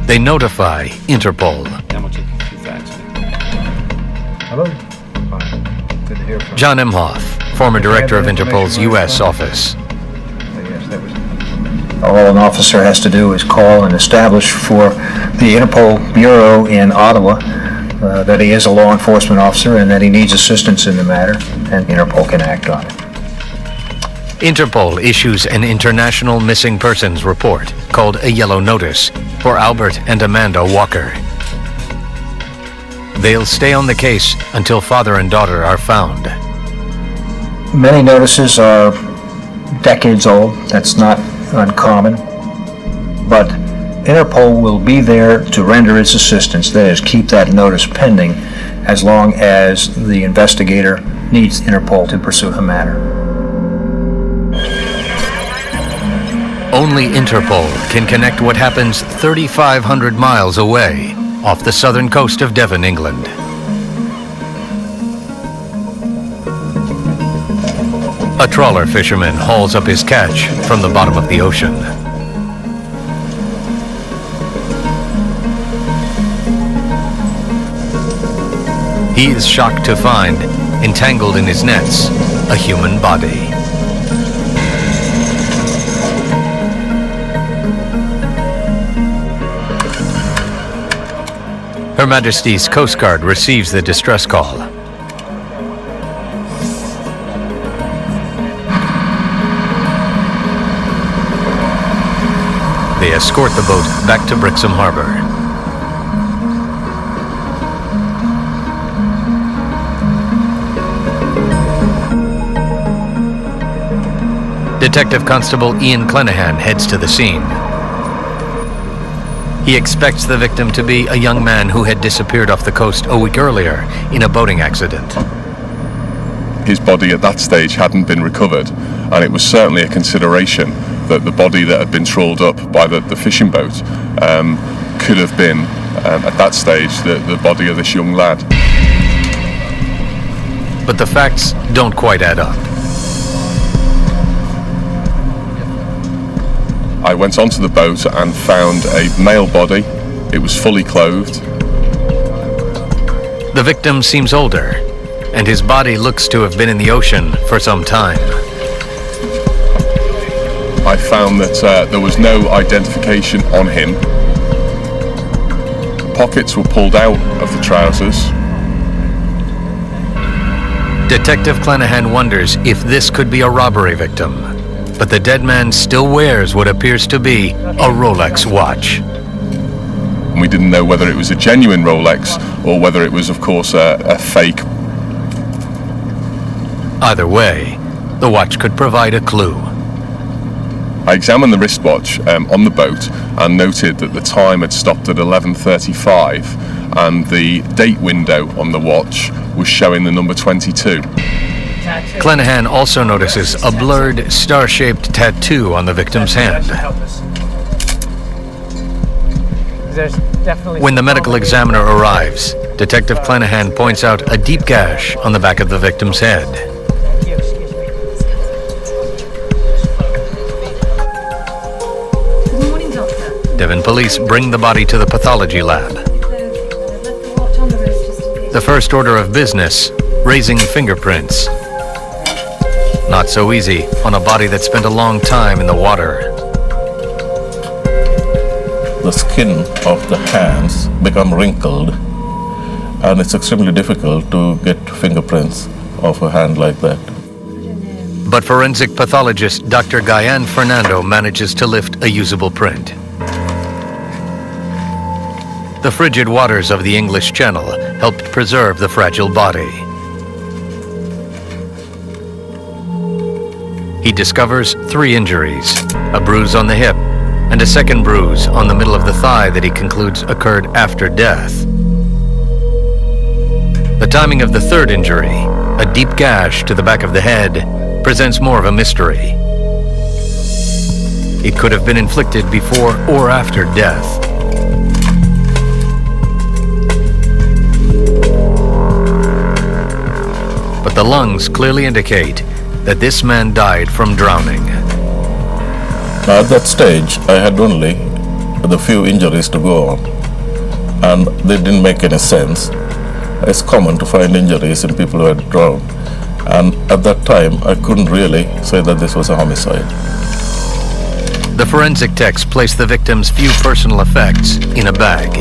They notify Interpol. Hello. Good to hear from you. John Imhoff, former director of Interpol's U.S. office. All an officer has to do is call and establish for the Interpol Bureau in Ottawa that he is a law enforcement officer and that he needs assistance in the matter, and Interpol can act on it. Interpol issues an international missing persons report called a Yellow Notice for Albert and Amanda Walker. They'll stay on the case until father and daughter are found. Many notices are decades old. That's not uncommon. But Interpol will be there to render its assistance, that is, keep that notice pending as long as the investigator needs Interpol to pursue a matter. Only Interpol can connect what happens 3,500 miles away off the southern coast of Devon, England. A trawler fisherman hauls up his catch from the bottom of the ocean. He is shocked to find, entangled in his nets, a human body. Her Majesty's Coast Guard receives the distress call. They escort the boat back to Brixham Harbor. Detective Constable Ian Clenahan heads to the scene. He expects the victim to be a young man who had disappeared off the coast a week earlier in a boating accident. His body at that stage hadn't been recovered, and it was certainly a consideration that the body that had been trawled up by the fishing boat could have been, at that stage, the body of this young lad. But the facts don't quite add up. I went onto the boat and found a male body. It was fully clothed. The victim seems older, and his body looks to have been in the ocean for some time. I found that there was no identification on him. Pockets were pulled out of the trousers. Detective Clenahan wonders if this could be a robbery victim. But the dead man still wears what appears to be a Rolex watch. We didn't know whether it was a genuine Rolex or whether it was, of course, a fake. Either way, the watch could provide a clue. I examined the wristwatch on the boat and noted that the time had stopped at 11:35 and the date window on the watch was showing the number 22. Clenahan also notices a blurred, star-shaped tattoo on the victim's hand. When the medical examiner arrives, Detective Clenahan points out a deep gash on the back of the victim's head. Good morning, Doctor. Devon police bring the body to the pathology lab. The first order of business, raising fingerprints. Not so easy on a body that spent a long time in the water. The skin of the hands become wrinkled, and it's extremely difficult to get fingerprints of a hand like that. But forensic pathologist Dr. Guyan Fernando manages to lift a usable print. The frigid waters of the English Channel helped preserve the fragile body. he discovers 3 injuries, a bruise on the hip and a second bruise on the middle of the thigh that he concludes occurred after death. The timing of the 3rd injury, a deep gash to the back of the head, presents more of a mystery. It could have been inflicted before or after death. But the lungs clearly indicate that this man died from drowning. At that stage, I had only the few injuries to go on, and they didn't make any sense. It's common to find injuries in people who had drowned, and at that time, I couldn't really say that this was a homicide. The forensic techs place the victim's few personal effects in a bag.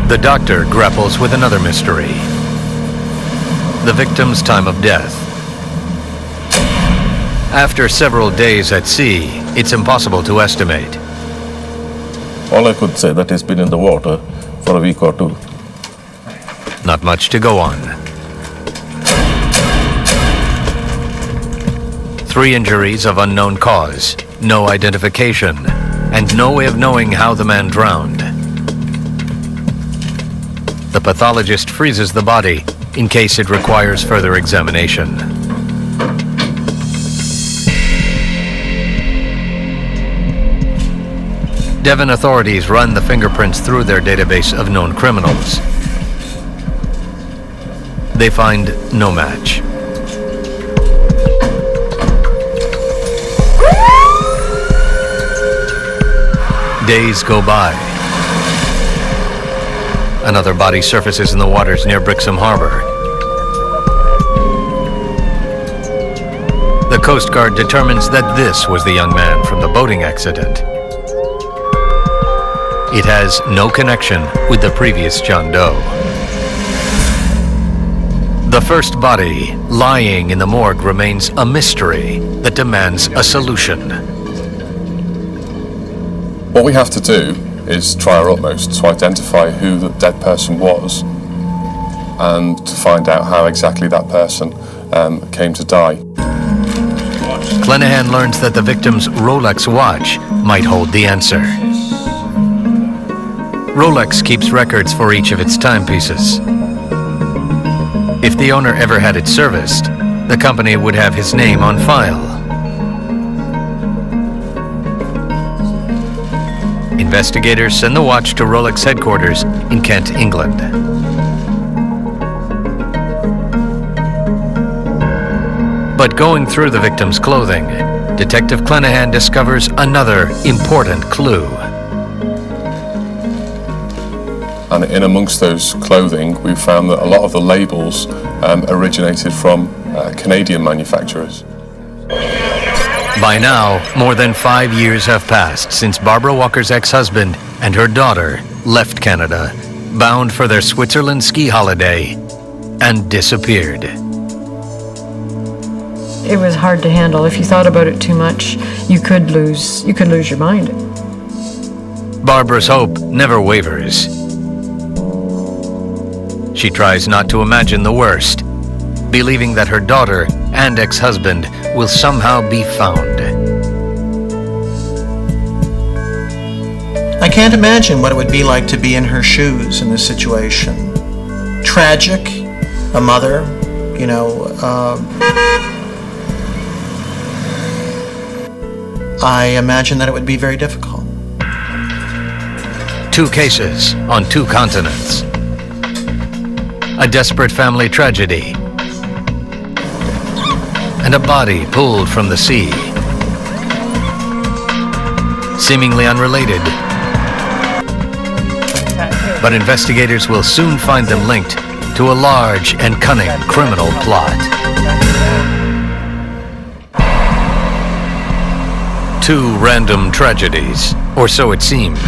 The doctor grapples with another mystery: the victim's time of death. After several days at sea, it's impossible to estimate. All I could say that he's been in the water for a week or 2. Not much to go on. 3 injuries of unknown cause, no identification, and no way of knowing how the man drowned. The pathologist freezes the body in case it requires further examination. Devon authorities run the fingerprints through their database of known criminals. They find no match. Days go by. Another body surfaces in the waters near Brixham Harbor. The Coast Guard determines that this was the young man from the boating accident. It has no connection with the previous John Doe. The first body lying in the morgue remains a mystery that demands a solution. What we have to do is try our utmost to identify who the dead person was and to find out how exactly that person came to die. Clenahan learns that the victim's Rolex watch might hold the answer. Rolex keeps records for each of its timepieces. If the owner ever had it serviced, the company would have his name on file. Investigators send the watch to Rolex headquarters in Kent, England. But going through the victim's clothing, Detective Clenahan discovers another important clue. And in amongst those clothing, we found that a lot of the labels originated from Canadian manufacturers. By now, more than 5 years have passed since Barbara Walker's ex-husband and her daughter left Canada, bound for their Switzerland ski holiday, and disappeared. It was hard to handle. If you thought about it too much, you could lose your mind. Barbara's hope never wavers. She tries not to imagine the worst, believing that her daughter and ex-husband will somehow be found. I can't imagine what it would be like to be in her shoes in this situation. Tragic, a mother, I imagine that it would be very difficult. 2 cases on 2 continents. A desperate family tragedy. And a body pulled from the sea. Seemingly unrelated. But investigators will soon find them linked to a large and cunning criminal plot. 2 random tragedies, or so it seems.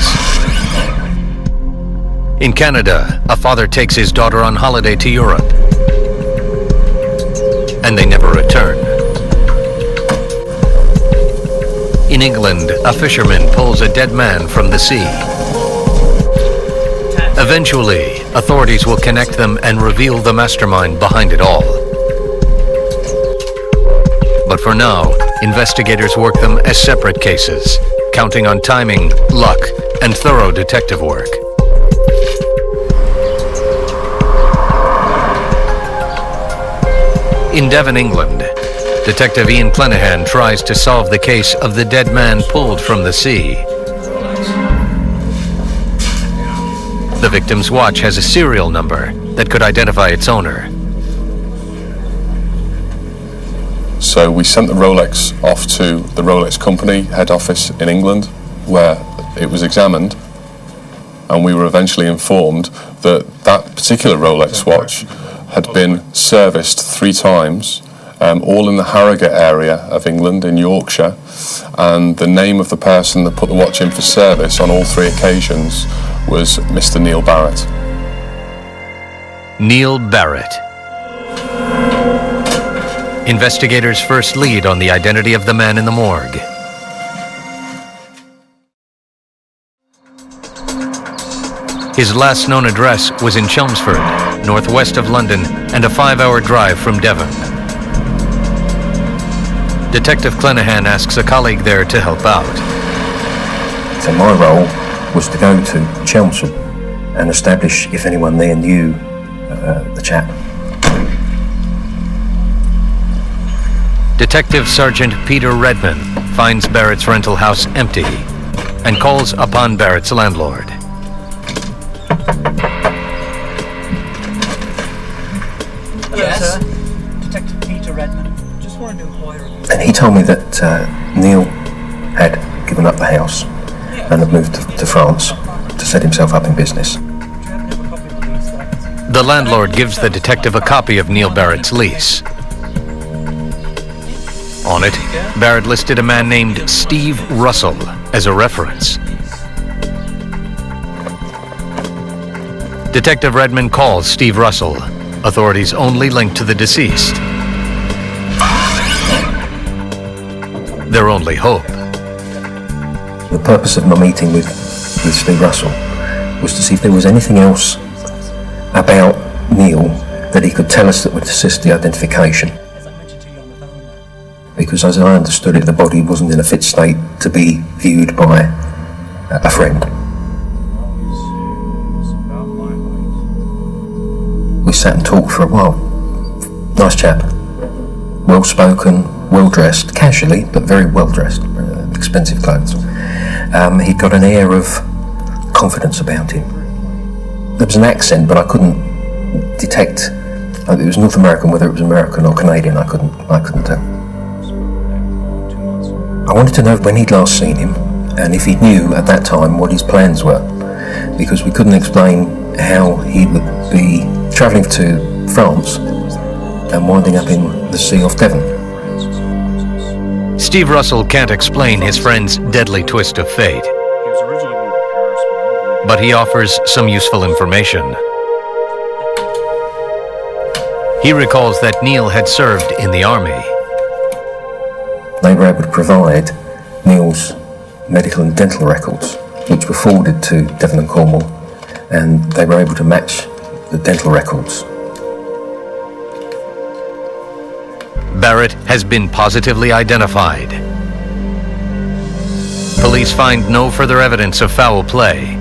In Canada, a father takes his daughter on holiday to Europe, and they never return. In England, a fisherman pulls a dead man from the sea. Eventually, authorities will connect them and reveal the mastermind behind it all. But for now, investigators work them as separate cases, counting on timing, luck, and thorough detective work. In Devon, England, Detective Ian Clenahan tries to solve the case of the dead man pulled from the sea. The victim's watch has a serial number that could identify its owner. So we sent the Rolex off to the Rolex company head office in England, where it was examined, and we were eventually informed that that particular Rolex watch had been serviced 3 times, all in the Harrogate area of England in Yorkshire, and the name of the person that put the watch in for service on all 3 occasions was Mr. Neil Barrett. Neil Barrett. Investigators first lead on the identity of the man in the morgue. His last known address was in Chelmsford, northwest of London, and a 5-hour drive from Devon. Detective Clenahan asks a colleague there to help out. So my role was to go to Chelmsford and establish if anyone there knew the chap. Detective Sergeant Peter Redman finds Barrett's rental house empty and calls upon Barrett's landlord. Yes? Detective Peter Redman. Just wanted to inquire. And he told me that Neil had given up the house and had moved to France to set himself up in business. The landlord gives the detective a copy of Neil Barrett's lease. On it, Barrett listed a man named Steve Russell as a reference. Detective Redman calls Steve Russell, authorities' only link to the deceased. Their only hope. The purpose of my meeting with Steve Russell was to see if there was anything else about Neil that he could tell us that would assist the identification. Because as I understood it, the body wasn't in a fit state to be viewed by a friend. We sat and talked for a while. Nice chap. Well spoken, well dressed, casually, but very well dressed. Expensive clothes. He'd got an air of confidence about him. There was an accent, but I couldn't detect. It was North American, whether it was American or Canadian, I couldn't tell. I wanted to know when he'd last seen him, and if he knew at that time what his plans were, because we couldn't explain how he would be travelling to France and winding up in the sea off Devon. Steve Russell can't explain his friend's deadly twist of fate, but he offers some useful information. He recalls that Neil had served in the army. They were able to provide Neil's medical and dental records, which were forwarded to Devon and Cornwall, and they were able to match the dental records. Barrett has been positively identified. Police find no further evidence of foul play.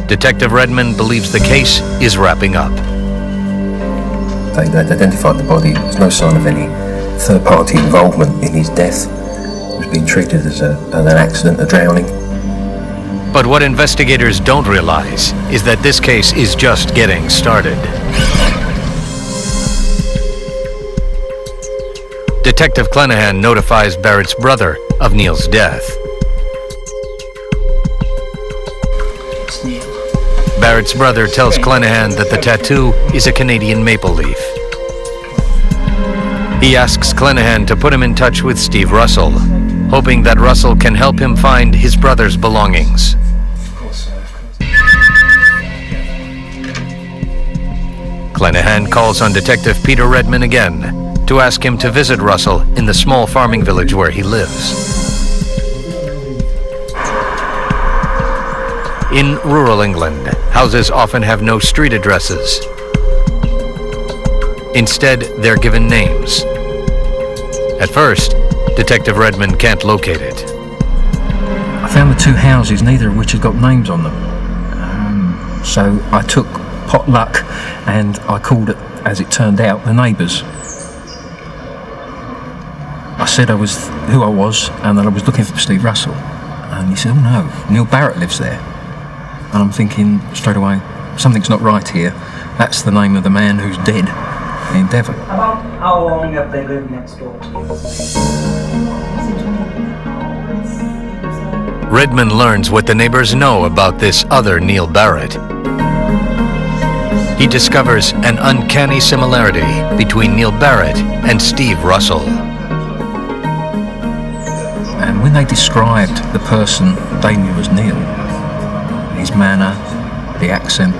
Detective Redman believes the case is wrapping up. They identified the body. There was no sign of any third-party involvement in his death. He was being treated as an accident, a drowning. But what investigators don't realize is that this case is just getting started. Detective Clenahan notifies Barrett's brother of Neil's death. Barrett's brother tells Clenahan that the tattoo is a Canadian maple leaf. He asks Clenahan to put him in touch with Steve Russell, hoping that Russell can help him find his brother's belongings. Clenahan calls on Detective Peter Redman again to ask him to visit Russell in the small farming village where he lives. In rural England, houses often have no street addresses. Instead, they're given names. At first, Detective Redmond can't locate it. I found the two houses, neither of which had got names on them. So I took pot luck and I called it, as it turned out, the neighbours. I said who I was and that I was looking for Steve Russell. And he said, "Oh no, Neil Barrett lives there." And I'm thinking straight away, something's not right here. That's the name of the man who's dead in Devon. About how long have they lived next door to you? Redmond learns what the neighbors know about this other Neil Barrett. He discovers an uncanny similarity between Neil Barrett and Steve Russell. And when they described the person they knew as Neil, his manner, the accent,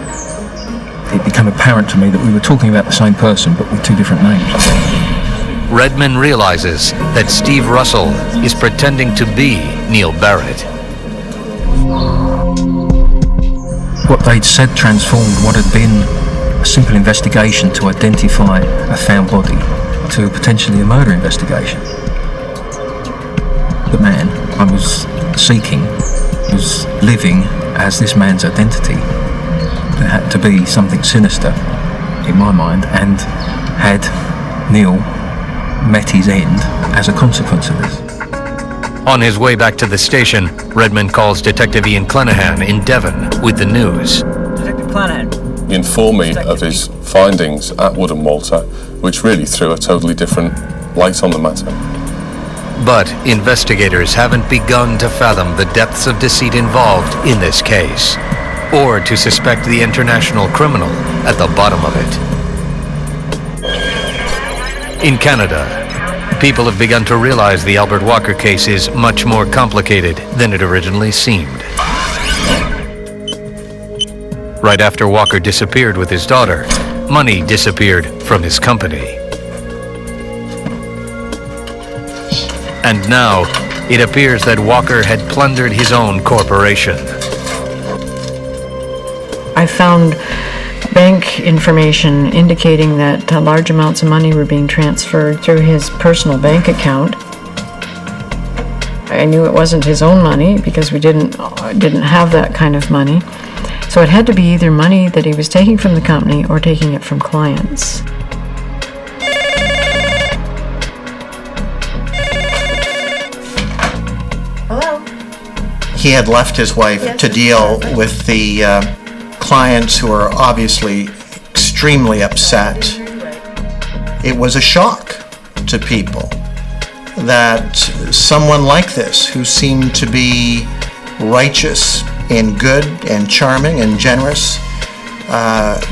it became apparent to me that we were talking about the same person but with two different names. Redmond realizes that Steve Russell is pretending to be Neil Barrett. What they'd said transformed what had been a simple investigation to identify a found body to potentially a murder investigation. The man I was seeking was living as this man's identity. There had to be something sinister in my mind, and had Neil met his end as a consequence of this. On his way back to the station, Redmond calls Detective Ian Clenahan in Devon with the news. Detective Clenahan. He informed me of his findings at Wood and Walter, which really threw a totally different light on the matter. But investigators haven't begun to fathom the depths of deceit involved in this case, or to suspect the international criminal at the bottom of it. In Canada, people have begun to realize the Albert Walker case is much more complicated than it originally seemed. Right after Walker disappeared with his daughter, money disappeared from his company. And now, it appears that Walker had plundered his own corporation. I found bank information indicating that large amounts of money were being transferred through his personal bank account. I knew it wasn't his own money because we didn't have that kind of money. So it had to be either money that he was taking from the company or taking it from clients. He had left his wife to deal with the clients who are obviously extremely upset. It was a shock to people that someone like this, who seemed to be righteous and good and charming and generous,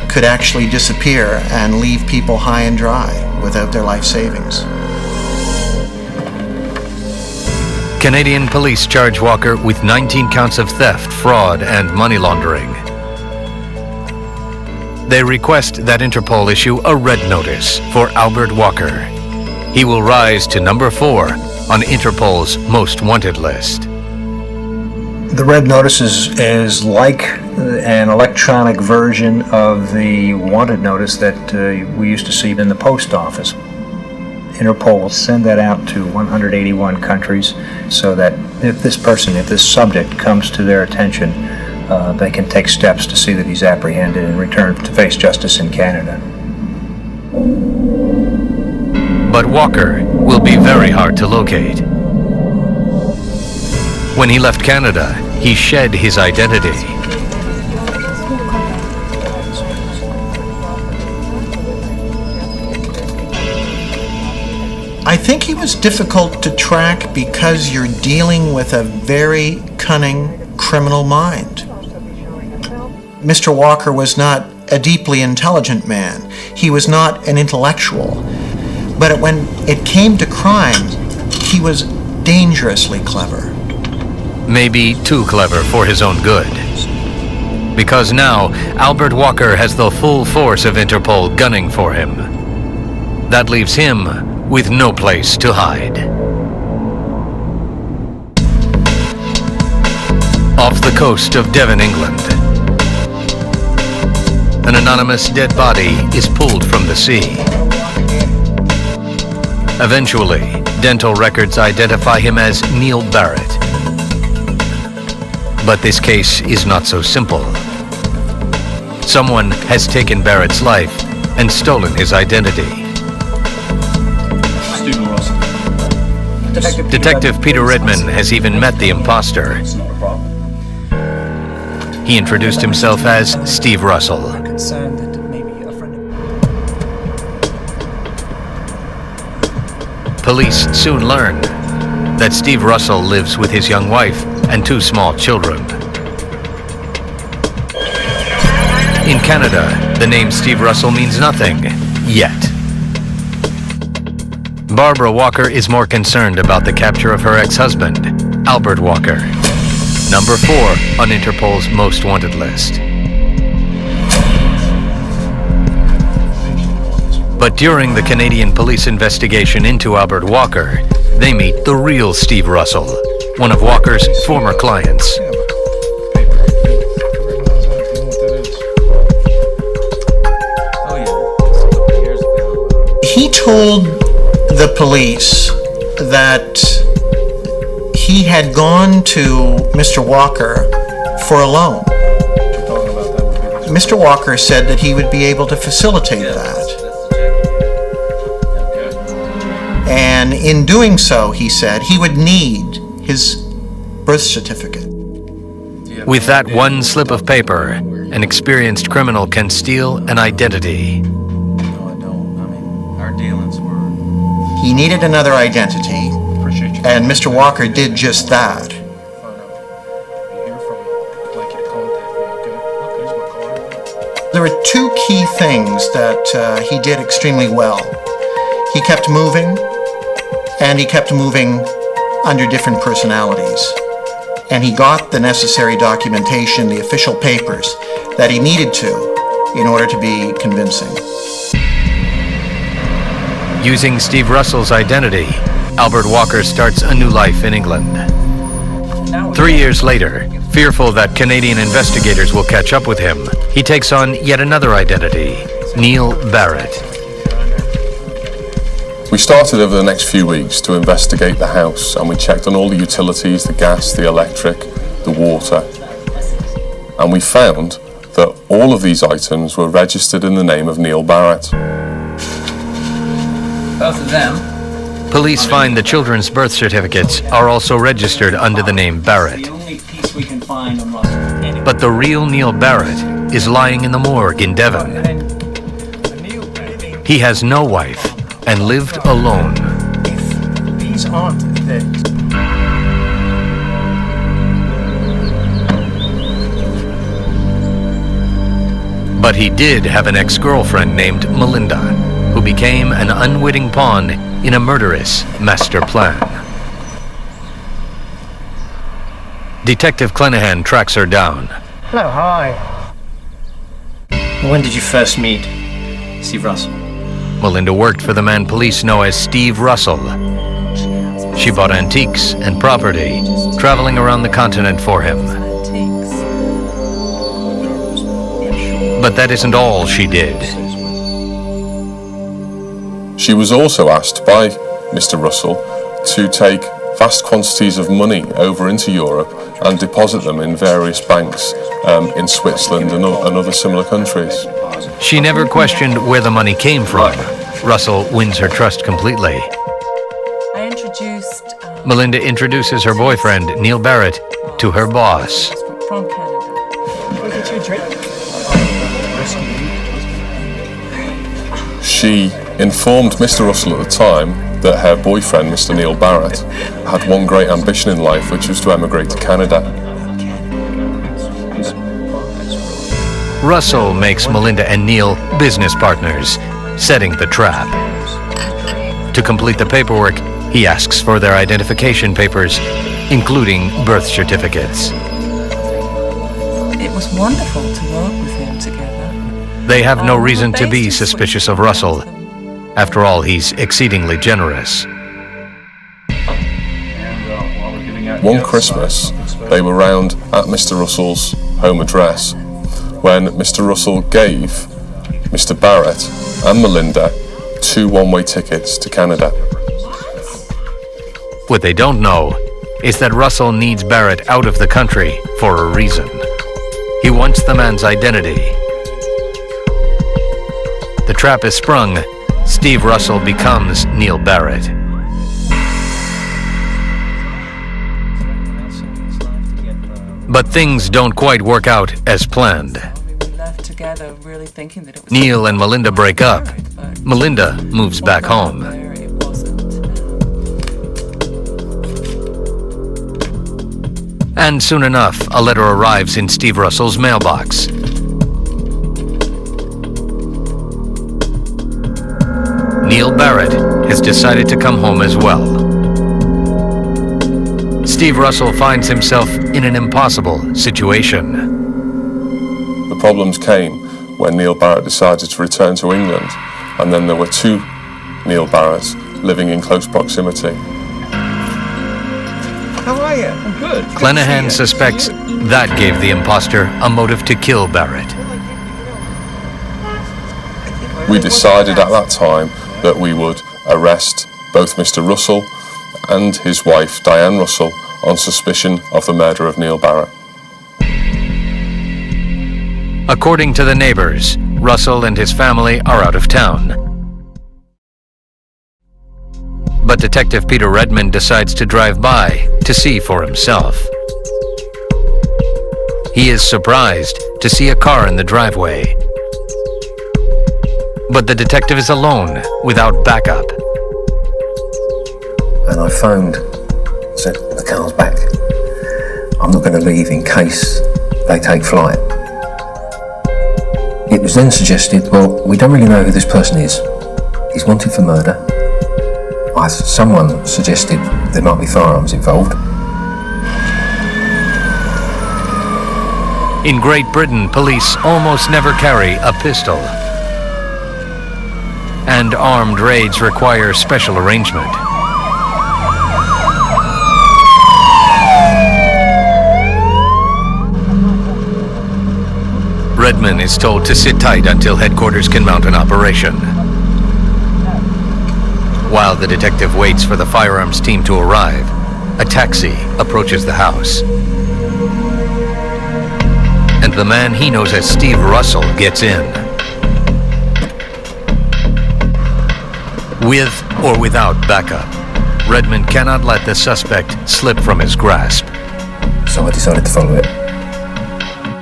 could actually disappear and leave people high and dry without their life savings. Canadian police charge Walker with 19 counts of theft, fraud, and money laundering. They request that Interpol issue a red notice for Albert Walker. He will rise to number 4 on Interpol's most wanted list. The red notice is like an electronic version of the wanted notice that we used to see in the post office. Interpol will send that out to 181 countries so that if this subject comes to their attention, they can take steps to see that he's apprehended and returned to face justice in Canada. But Walker will be very hard to locate. When he left Canada, he shed his identity. I think he was difficult to track because you're dealing with a very cunning criminal mind. Mr. Walker was not a deeply intelligent man. He was not an intellectual. But when it came to crime, he was dangerously clever. Maybe too clever for his own good. Because now, Albert Walker has the full force of Interpol gunning for him. That leaves him with no place to hide. Off the coast of Devon, England, an anonymous dead body is pulled from the sea. Eventually, Dental records identify him as Neil Barrett. But this case is not so simple. Someone has taken Barrett's life and stolen his identity. Detective Peter Redman has even met the imposter. He introduced himself as Steve Russell. Police soon learn that Steve Russell lives with his young wife and 2 small children. In Canada, the name Steve Russell means nothing, yet. Barbara Walker is more concerned about the capture of her ex-husband, Albert Walker, number 4 on Interpol's most wanted list. But during the Canadian police investigation into Albert Walker, they meet the real Steve Russell, one of Walker's former clients. He told the police that he had gone to Mr. Walker for a loan. Mr. Walker said that he would be able to facilitate that. And in doing so, he said, he would need his birth certificate. With that one slip of paper, an experienced criminal can steal an identity. He needed another identity, and Mr. Walker did just that. There were 2 key things that he did extremely well. He kept moving, and he kept moving under different personalities. And he got the necessary documentation, the official papers, that he needed to in order to be convincing. Using Steve Russell's identity, Albert Walker starts a new life in England. 3 years later, fearful that Canadian investigators will catch up with him, he takes on yet another identity, Neil Barrett. We started over the next few weeks to investigate the house, and we checked on all the utilities, the gas, the electric, the water. And we found that all of these items were registered in the name of Neil Barrett. Both of them. Police find the children's birth certificates are also registered under the name Barrett. The only piece we can find on Russell. But the real Neil Barrett is lying in the morgue in Devon. He has no wife and lived alone. If these aren't the... But he did have an ex-girlfriend named Melinda, who became an unwitting pawn in a murderous master plan. Detective Clenahan tracks her down. Hello, hi. When did you first meet Steve Russell? Melinda worked for the man police know as Steve Russell. She bought antiques and property, traveling around the continent for him. But that isn't all she did. She was also asked by Mr. Russell to take vast quantities of money over into Europe and deposit them in various banks in Switzerland and other similar countries. She never questioned where the money came from. Russell wins her trust completely. I introduced... Melinda introduces her boyfriend, Neil Barrett, to her boss. From Canada. Can we get you a drink? She informed Mr. Russell at the time that her boyfriend, Mr. Neil Barrett, had one great ambition in life, which was to emigrate to Canada. Russell makes Melinda and Neil business partners, setting the trap. To complete the paperwork, he asks for their identification papers, including birth certificates. It was wonderful to work with him together. They have no reason to be suspicious of Russell. After all, he's exceedingly generous. One Christmas, they were round at Mr. Russell's home address when Mr. Russell gave Mr. Barrett and Melinda 2 one-way tickets to Canada. What they don't know is that Russell needs Barrett out of the country for a reason. He wants the man's identity. The trap is sprung. Steve Russell becomes Neil Barrett. But things don't quite work out as planned. Neil and Melinda break up. Melinda moves back home. And soon enough, a letter arrives in Steve Russell's mailbox. Neil Barrett has decided to come home as well. Steve Russell finds himself in an impossible situation. The problems came when Neil Barrett decided to return to England, and then there were two Neil Barretts living in close proximity. How are you? I'm good. Clenahan suspects that gave the imposter a motive to kill Barrett. We decided at that time that we would arrest both Mr. Russell and his wife, Diane Russell, on suspicion of the murder of Neil Barrett. According to the neighbors, Russell and his family are out of town. But Detective Peter Redmond decides to drive by to see for himself. He is surprised to see a car in the driveway. But the detective is alone, without backup. And I phoned, said, the car's back. I'm not going to leave in case they take flight. It was then suggested, well, we don't really know who this person is. He's wanted for murder. Someone suggested there might be firearms involved. In Great Britain, police almost never carry a pistol. And armed raids require special arrangement. Redmond is told to sit tight until headquarters can mount an operation. While the detective waits for the firearms team to arrive, a taxi approaches the house. And the man he knows as Steve Russell gets in. With or without backup, Redmond cannot let the suspect slip from his grasp. So I decided to follow it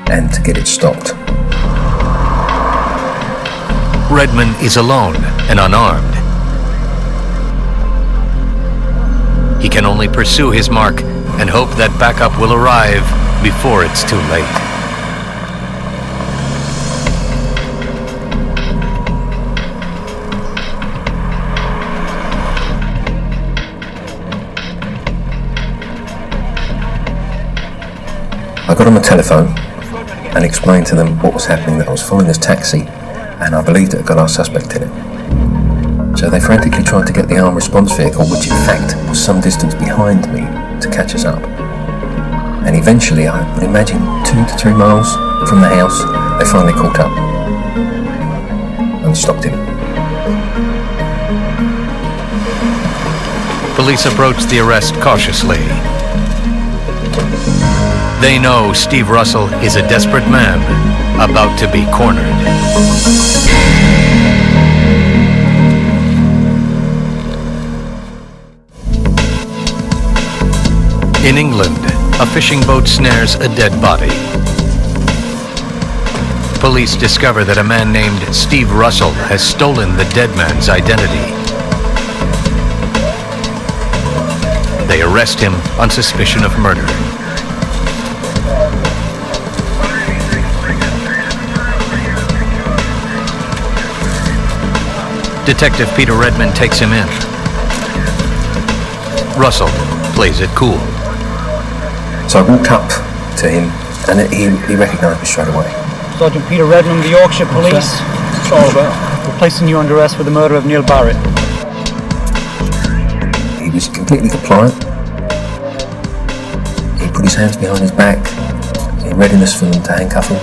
and to get it stopped. Redmond is alone and unarmed. He can only pursue his mark and hope that backup will arrive before it's too late. I got on the telephone and explained to them what was happening, that I was following this taxi and I believed it had got our suspect in it. So they frantically tried to get the armed response vehicle, which in fact was some distance behind me, to catch us up. And eventually, I would imagine 2 to 3 miles from the house, they finally caught up and stopped him. Police approach the arrest cautiously. They know Steve Russell is a desperate man about to be cornered. In England, a fishing boat snares a dead body. Police discover that a man named Steve Russell has stolen the dead man's identity. They arrest him on suspicion of murder. Detective Peter Redmond takes him in. Russell plays it cool. So I walked up to him and he recognised me straight away. Sergeant Peter Redmond, the Yorkshire Police. What's all about? We're placing you under arrest for the murder of Neil Barrett. He was completely compliant. He put his hands behind his back in readiness for them to handcuff him.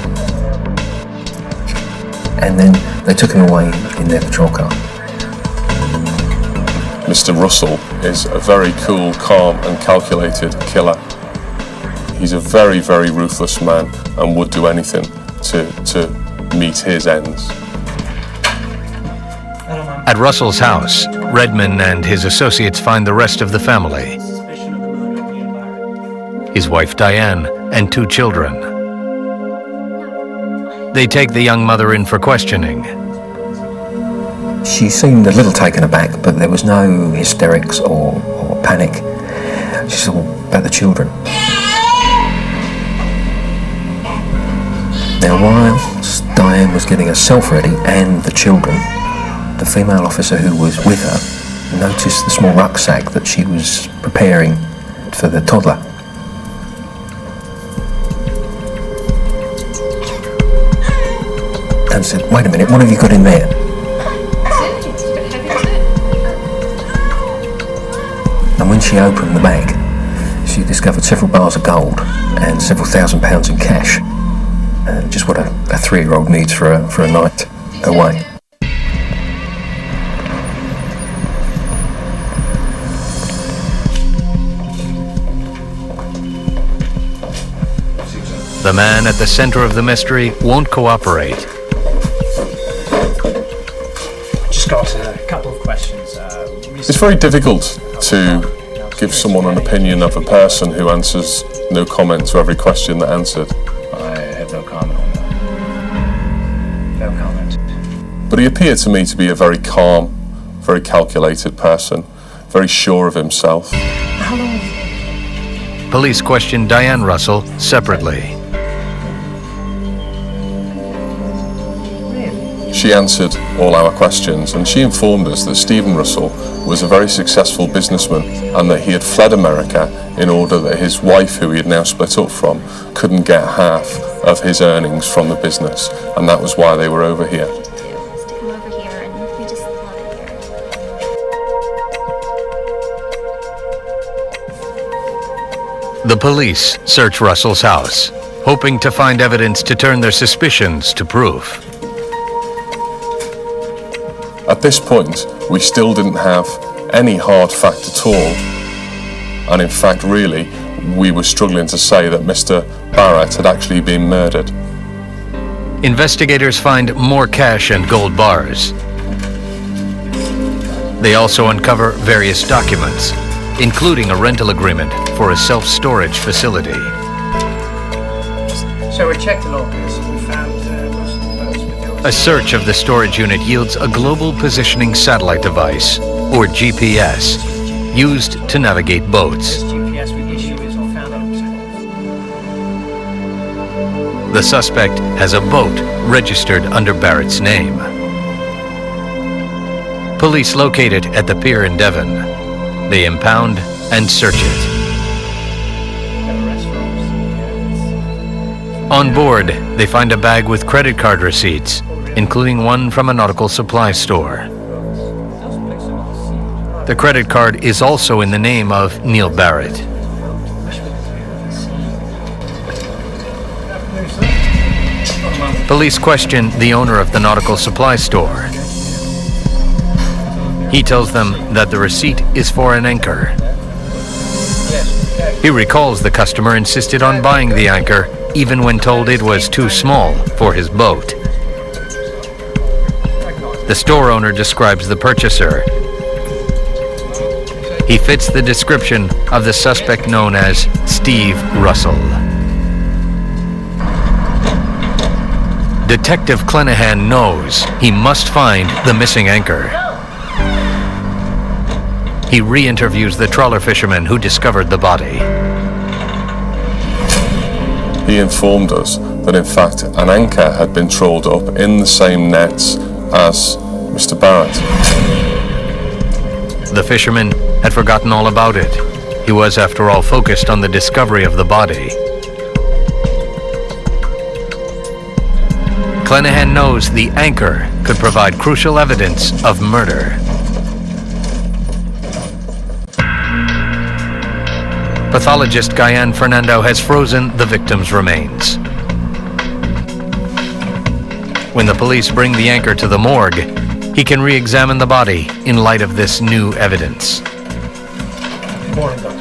And then they took him away in their patrol car. Mr. Russell is a very cool, calm and calculated killer. He's a very, very ruthless man and would do anything to meet his ends. At Russell's house, Redman and his associates find the rest of the family. His wife Diane and 2 children. They take the young mother in for questioning. She seemed a little taken aback, but there was no hysterics or panic. She's all about the children. Now, whilst Diane was getting herself ready and the children, the female officer who was with her noticed the small rucksack that she was preparing for the toddler. And said, "Wait a minute, what have you got in there?" And when she opened the bag, she discovered several bars of gold and several £1,000s in cash. Just what a 3-year-old needs for a night away. The man at the center of the mystery won't cooperate. Just got a couple of questions. It's very difficult to give someone an opinion of a person who answers no comment to every question they're answered. I have no comment on that. No comment. But he appeared to me to be a very calm, very calculated person, very sure of himself. How long? Police questioned Diane Russell separately. She answered all our questions, and she informed us that Stephen Russell was a very successful businessman and that he had fled America in order that his wife, who he had now split up from, couldn't get half of his earnings from the business, and that was why they were over here. The police search Russell's house, hoping to find evidence to turn their suspicions to proof. At this point, we still didn't have any hard fact at all, and in fact, really, we were struggling to say that Mr. Barrett had actually been murdered. Investigators find more cash and gold bars. They also uncover various documents, including a rental agreement for a self-storage facility. So we checked the lockers. We found a search of the storage unit yields a global positioning satellite device, or GPS, used to navigate boats. The suspect has a boat registered under Barrett's name. Police locate it at the pier in Devon. They impound and search it. On board, they find a bag with credit card receipts, including one from a nautical supply store. The credit card is also in the name of Neil Barrett. Police question the owner of the nautical supply store. He tells them that the receipt is for an anchor. He recalls the customer insisted on buying the anchor even when told it was too small for his boat. The store owner describes the purchaser. He fits the description of the suspect known as Steve Russell. Detective Clenahan knows he must find the missing anchor. He re-interviews the trawler fisherman who discovered the body. He informed us that in fact an anchor had been trawled up in the same nets as Mr. Barrett. The fisherman had forgotten all about it. He was, after all, focused on the discovery of the body. Clenahan knows the anchor could provide crucial evidence of murder. Pathologist Guyan Fernando has frozen the victim's remains. When the police bring the anchor to the morgue, He can re-examine the body in light of this new evidence.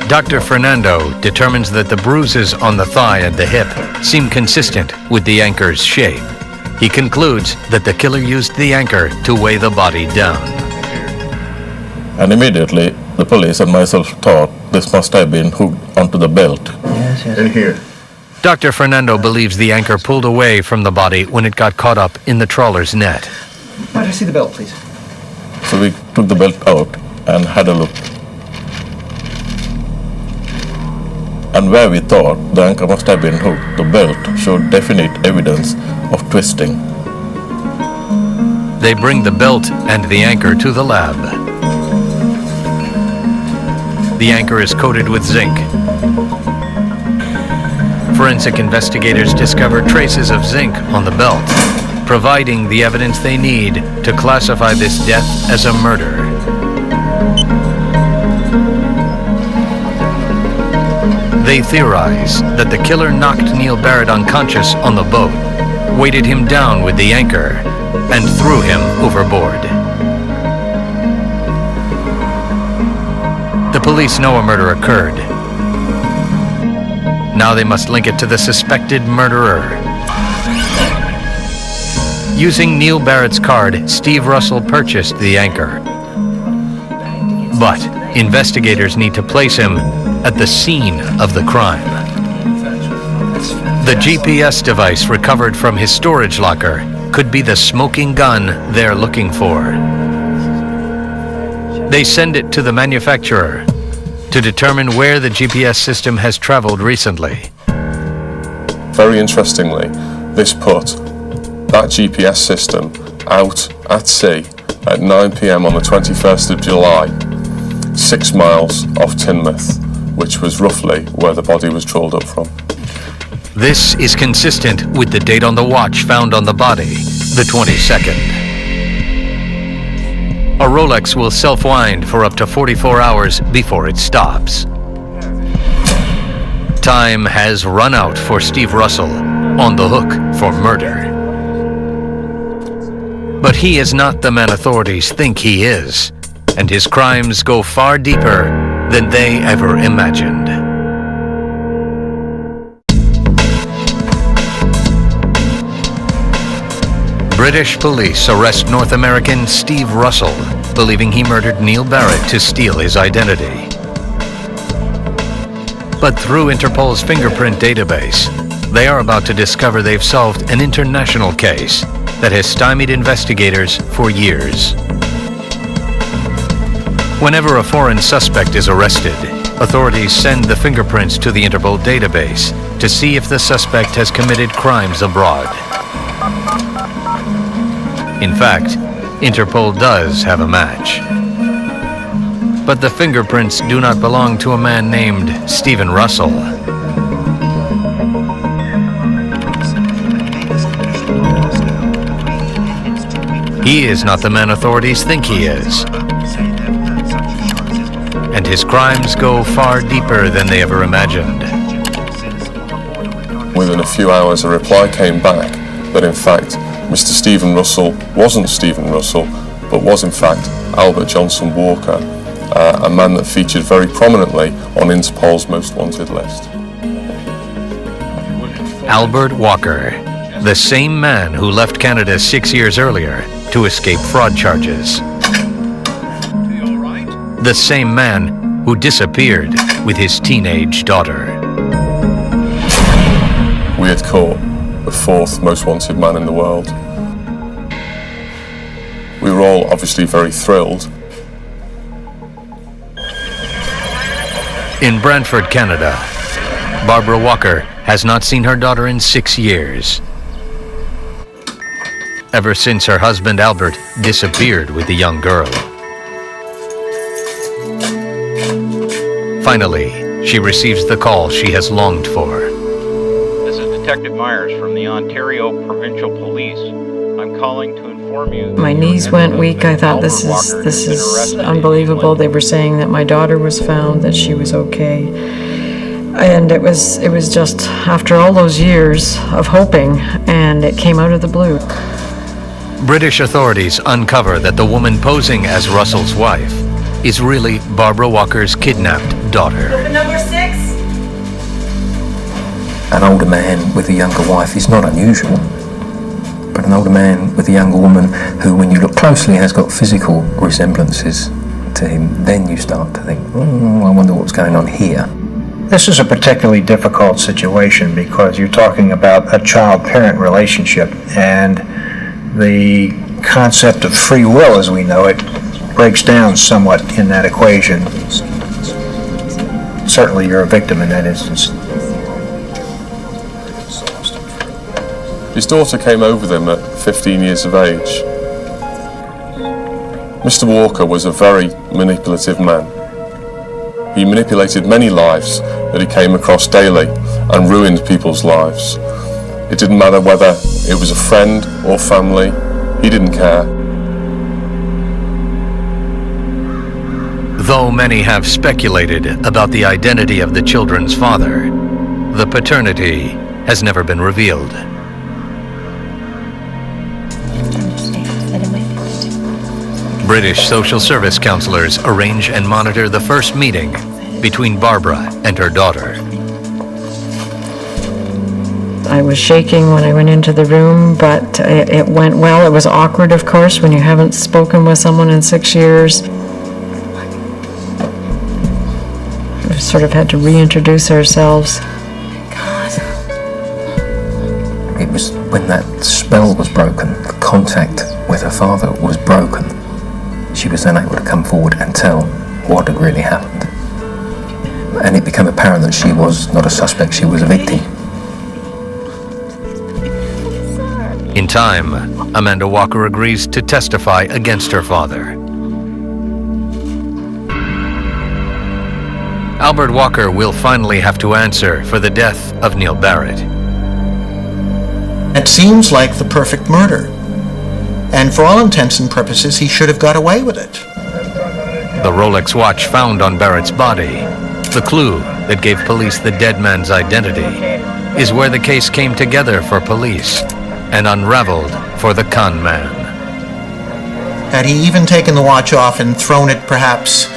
Dr. Fernando determines that the bruises on the thigh and the hip seem consistent with the anchor's shape. He concludes that the killer used the anchor to weigh the body down. And immediately, the police and myself thought this must have been hooked onto the belt. Yes. In here. Dr. Fernando believes the anchor pulled away from the body when it got caught up in the trawler's net. Might I see the belt, please? So we took the belt out and had a look. And where we thought the anchor must have been hooked, the belt showed definite evidence of twisting. They bring the belt and the anchor to the lab. The anchor is coated with zinc. Forensic investigators discover traces of zinc on the belt, providing the evidence they need to classify this death as a murder. They theorize that the killer knocked Neil Barrett unconscious on the boat, weighted him down with the anchor, and threw him overboard. The police know a murder occurred. Now they must link it to the suspected murderer. Using Neil Barrett's card, Steve Russell purchased the anchor. But investigators need to place him at the scene of the crime. The GPS device recovered from his storage locker could be the smoking gun they're looking for. They send it to the manufacturer to determine where the GPS system has traveled recently. Very interestingly, this put that GPS system out at sea at 9 p.m. on the 21st of July, 6 miles off Teignmouth, which was roughly where the body was trawled up from. This is consistent with the date on the watch found on the body, the 22nd. A Rolex will self-wind for up to 44 hours before it stops. Time has run out for Steve Russell on the hook for murder. But he is not the man authorities think he is, and his crimes go far deeper than they ever imagined. British police arrest North American Steve Russell, believing he murdered Neil Barrett to steal his identity. But through Interpol's fingerprint database, they are about to discover they've solved an international case that has stymied investigators for years. Whenever a foreign suspect is arrested, authorities send the fingerprints to the Interpol database to see if the suspect has committed crimes abroad. In fact, Interpol does have a match. But the fingerprints do not belong to a man named Stephen Russell. He is not the man authorities think he is. And his crimes go far deeper than they ever imagined. Within a few hours, a reply came back that in fact, Mr. Stephen Russell wasn't Stephen Russell, but was in fact Albert Johnson Walker, a man that featured very prominently on Interpol's most wanted list. Albert Walker, the same man who left Canada 6 years earlier to escape fraud charges. The same man who disappeared with his teenage daughter. We had caught the fourth most wanted man in the world. We were all obviously very thrilled. In Brantford, Canada, Barbara Walker has not seen her daughter in 6 years. Ever since her husband Albert disappeared with the young girl. Finally, she receives the call she has longed for. This is Detective Myers from the Ontario Provincial Police. I'm calling to inform you. My knees went weak. I thought this is unbelievable. They were saying that my daughter was found, that she was okay. And it was just after all those years of hoping, and it came out of the blue. British authorities uncover that the woman posing as Russell's wife is really Barbara Walker's kidnapped daughter. Number 6. An older man with a younger wife is not unusual, but an older man with a younger woman who, when you look closely, has got physical resemblances to him, then you start to think, I wonder what's going on here. This is a particularly difficult situation because you're talking about a child-parent relationship, and the concept of free will as we know it breaks down somewhat in that equation. Certainly you're a victim in that instance. His daughter came over them at 15 years of age. Mr. Walker was a very manipulative man. He manipulated many lives that he came across daily and ruined people's lives. It didn't matter whether it was a friend or family, he didn't care. Though many have speculated about the identity of the children's father, the paternity has never been revealed. British social service counselors arrange and monitor the first meeting between Barbara and her daughter. I was shaking when I went into the room, but it went well. It was awkward, of course, when you haven't spoken with someone in 6 years. We sort of had to reintroduce ourselves. It was when that spell was broken, the contact with her father was broken. She was then able to come forward and tell what had really happened. And it became apparent that she was not a suspect, she was a victim. In time, Amanda Walker agrees to testify against her father. Albert Walker will finally have to answer for the death of Neil Barrett. It seems like the perfect murder. And for all intents and purposes, he should have got away with it. The Rolex watch found on Barrett's body, the clue that gave police the dead man's identity, is where the case came together for police and unraveled for the con man. Had he even taken the watch off and thrown it perhaps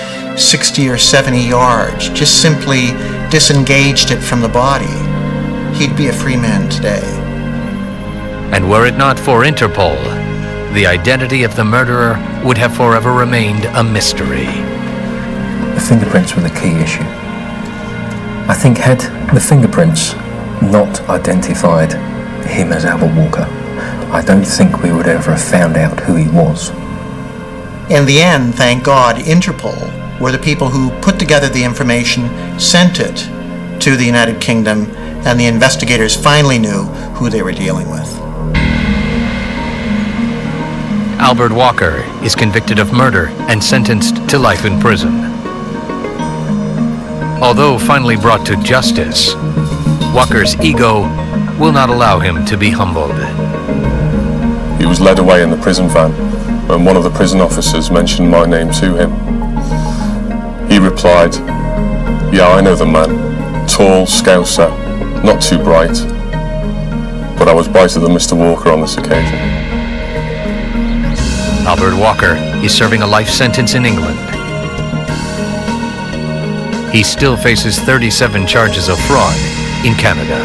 60 or 70 yards, just simply disengaged it from the body, he'd be a free man today. And were it not for Interpol, the identity of the murderer would have forever remained a mystery. The fingerprints were the key issue. I think had the fingerprints not identified him as Albert Walker, I don't think we would ever have found out who he was. In the end, thank God, Interpol were the people who put together the information, sent it to the United Kingdom, and the investigators finally knew who they were dealing with. Albert Walker is convicted of murder and sentenced to life in prison. Although finally brought to justice, Walker's ego will not allow him to be humbled. He was led away in the prison van when one of the prison officers mentioned my name to him. He replied, "Yeah, I know the man. Tall, scouser, not too bright. But I was brighter than Mr. Walker on this occasion." Albert Walker is serving a life sentence in England. He still faces 37 charges of fraud in Canada.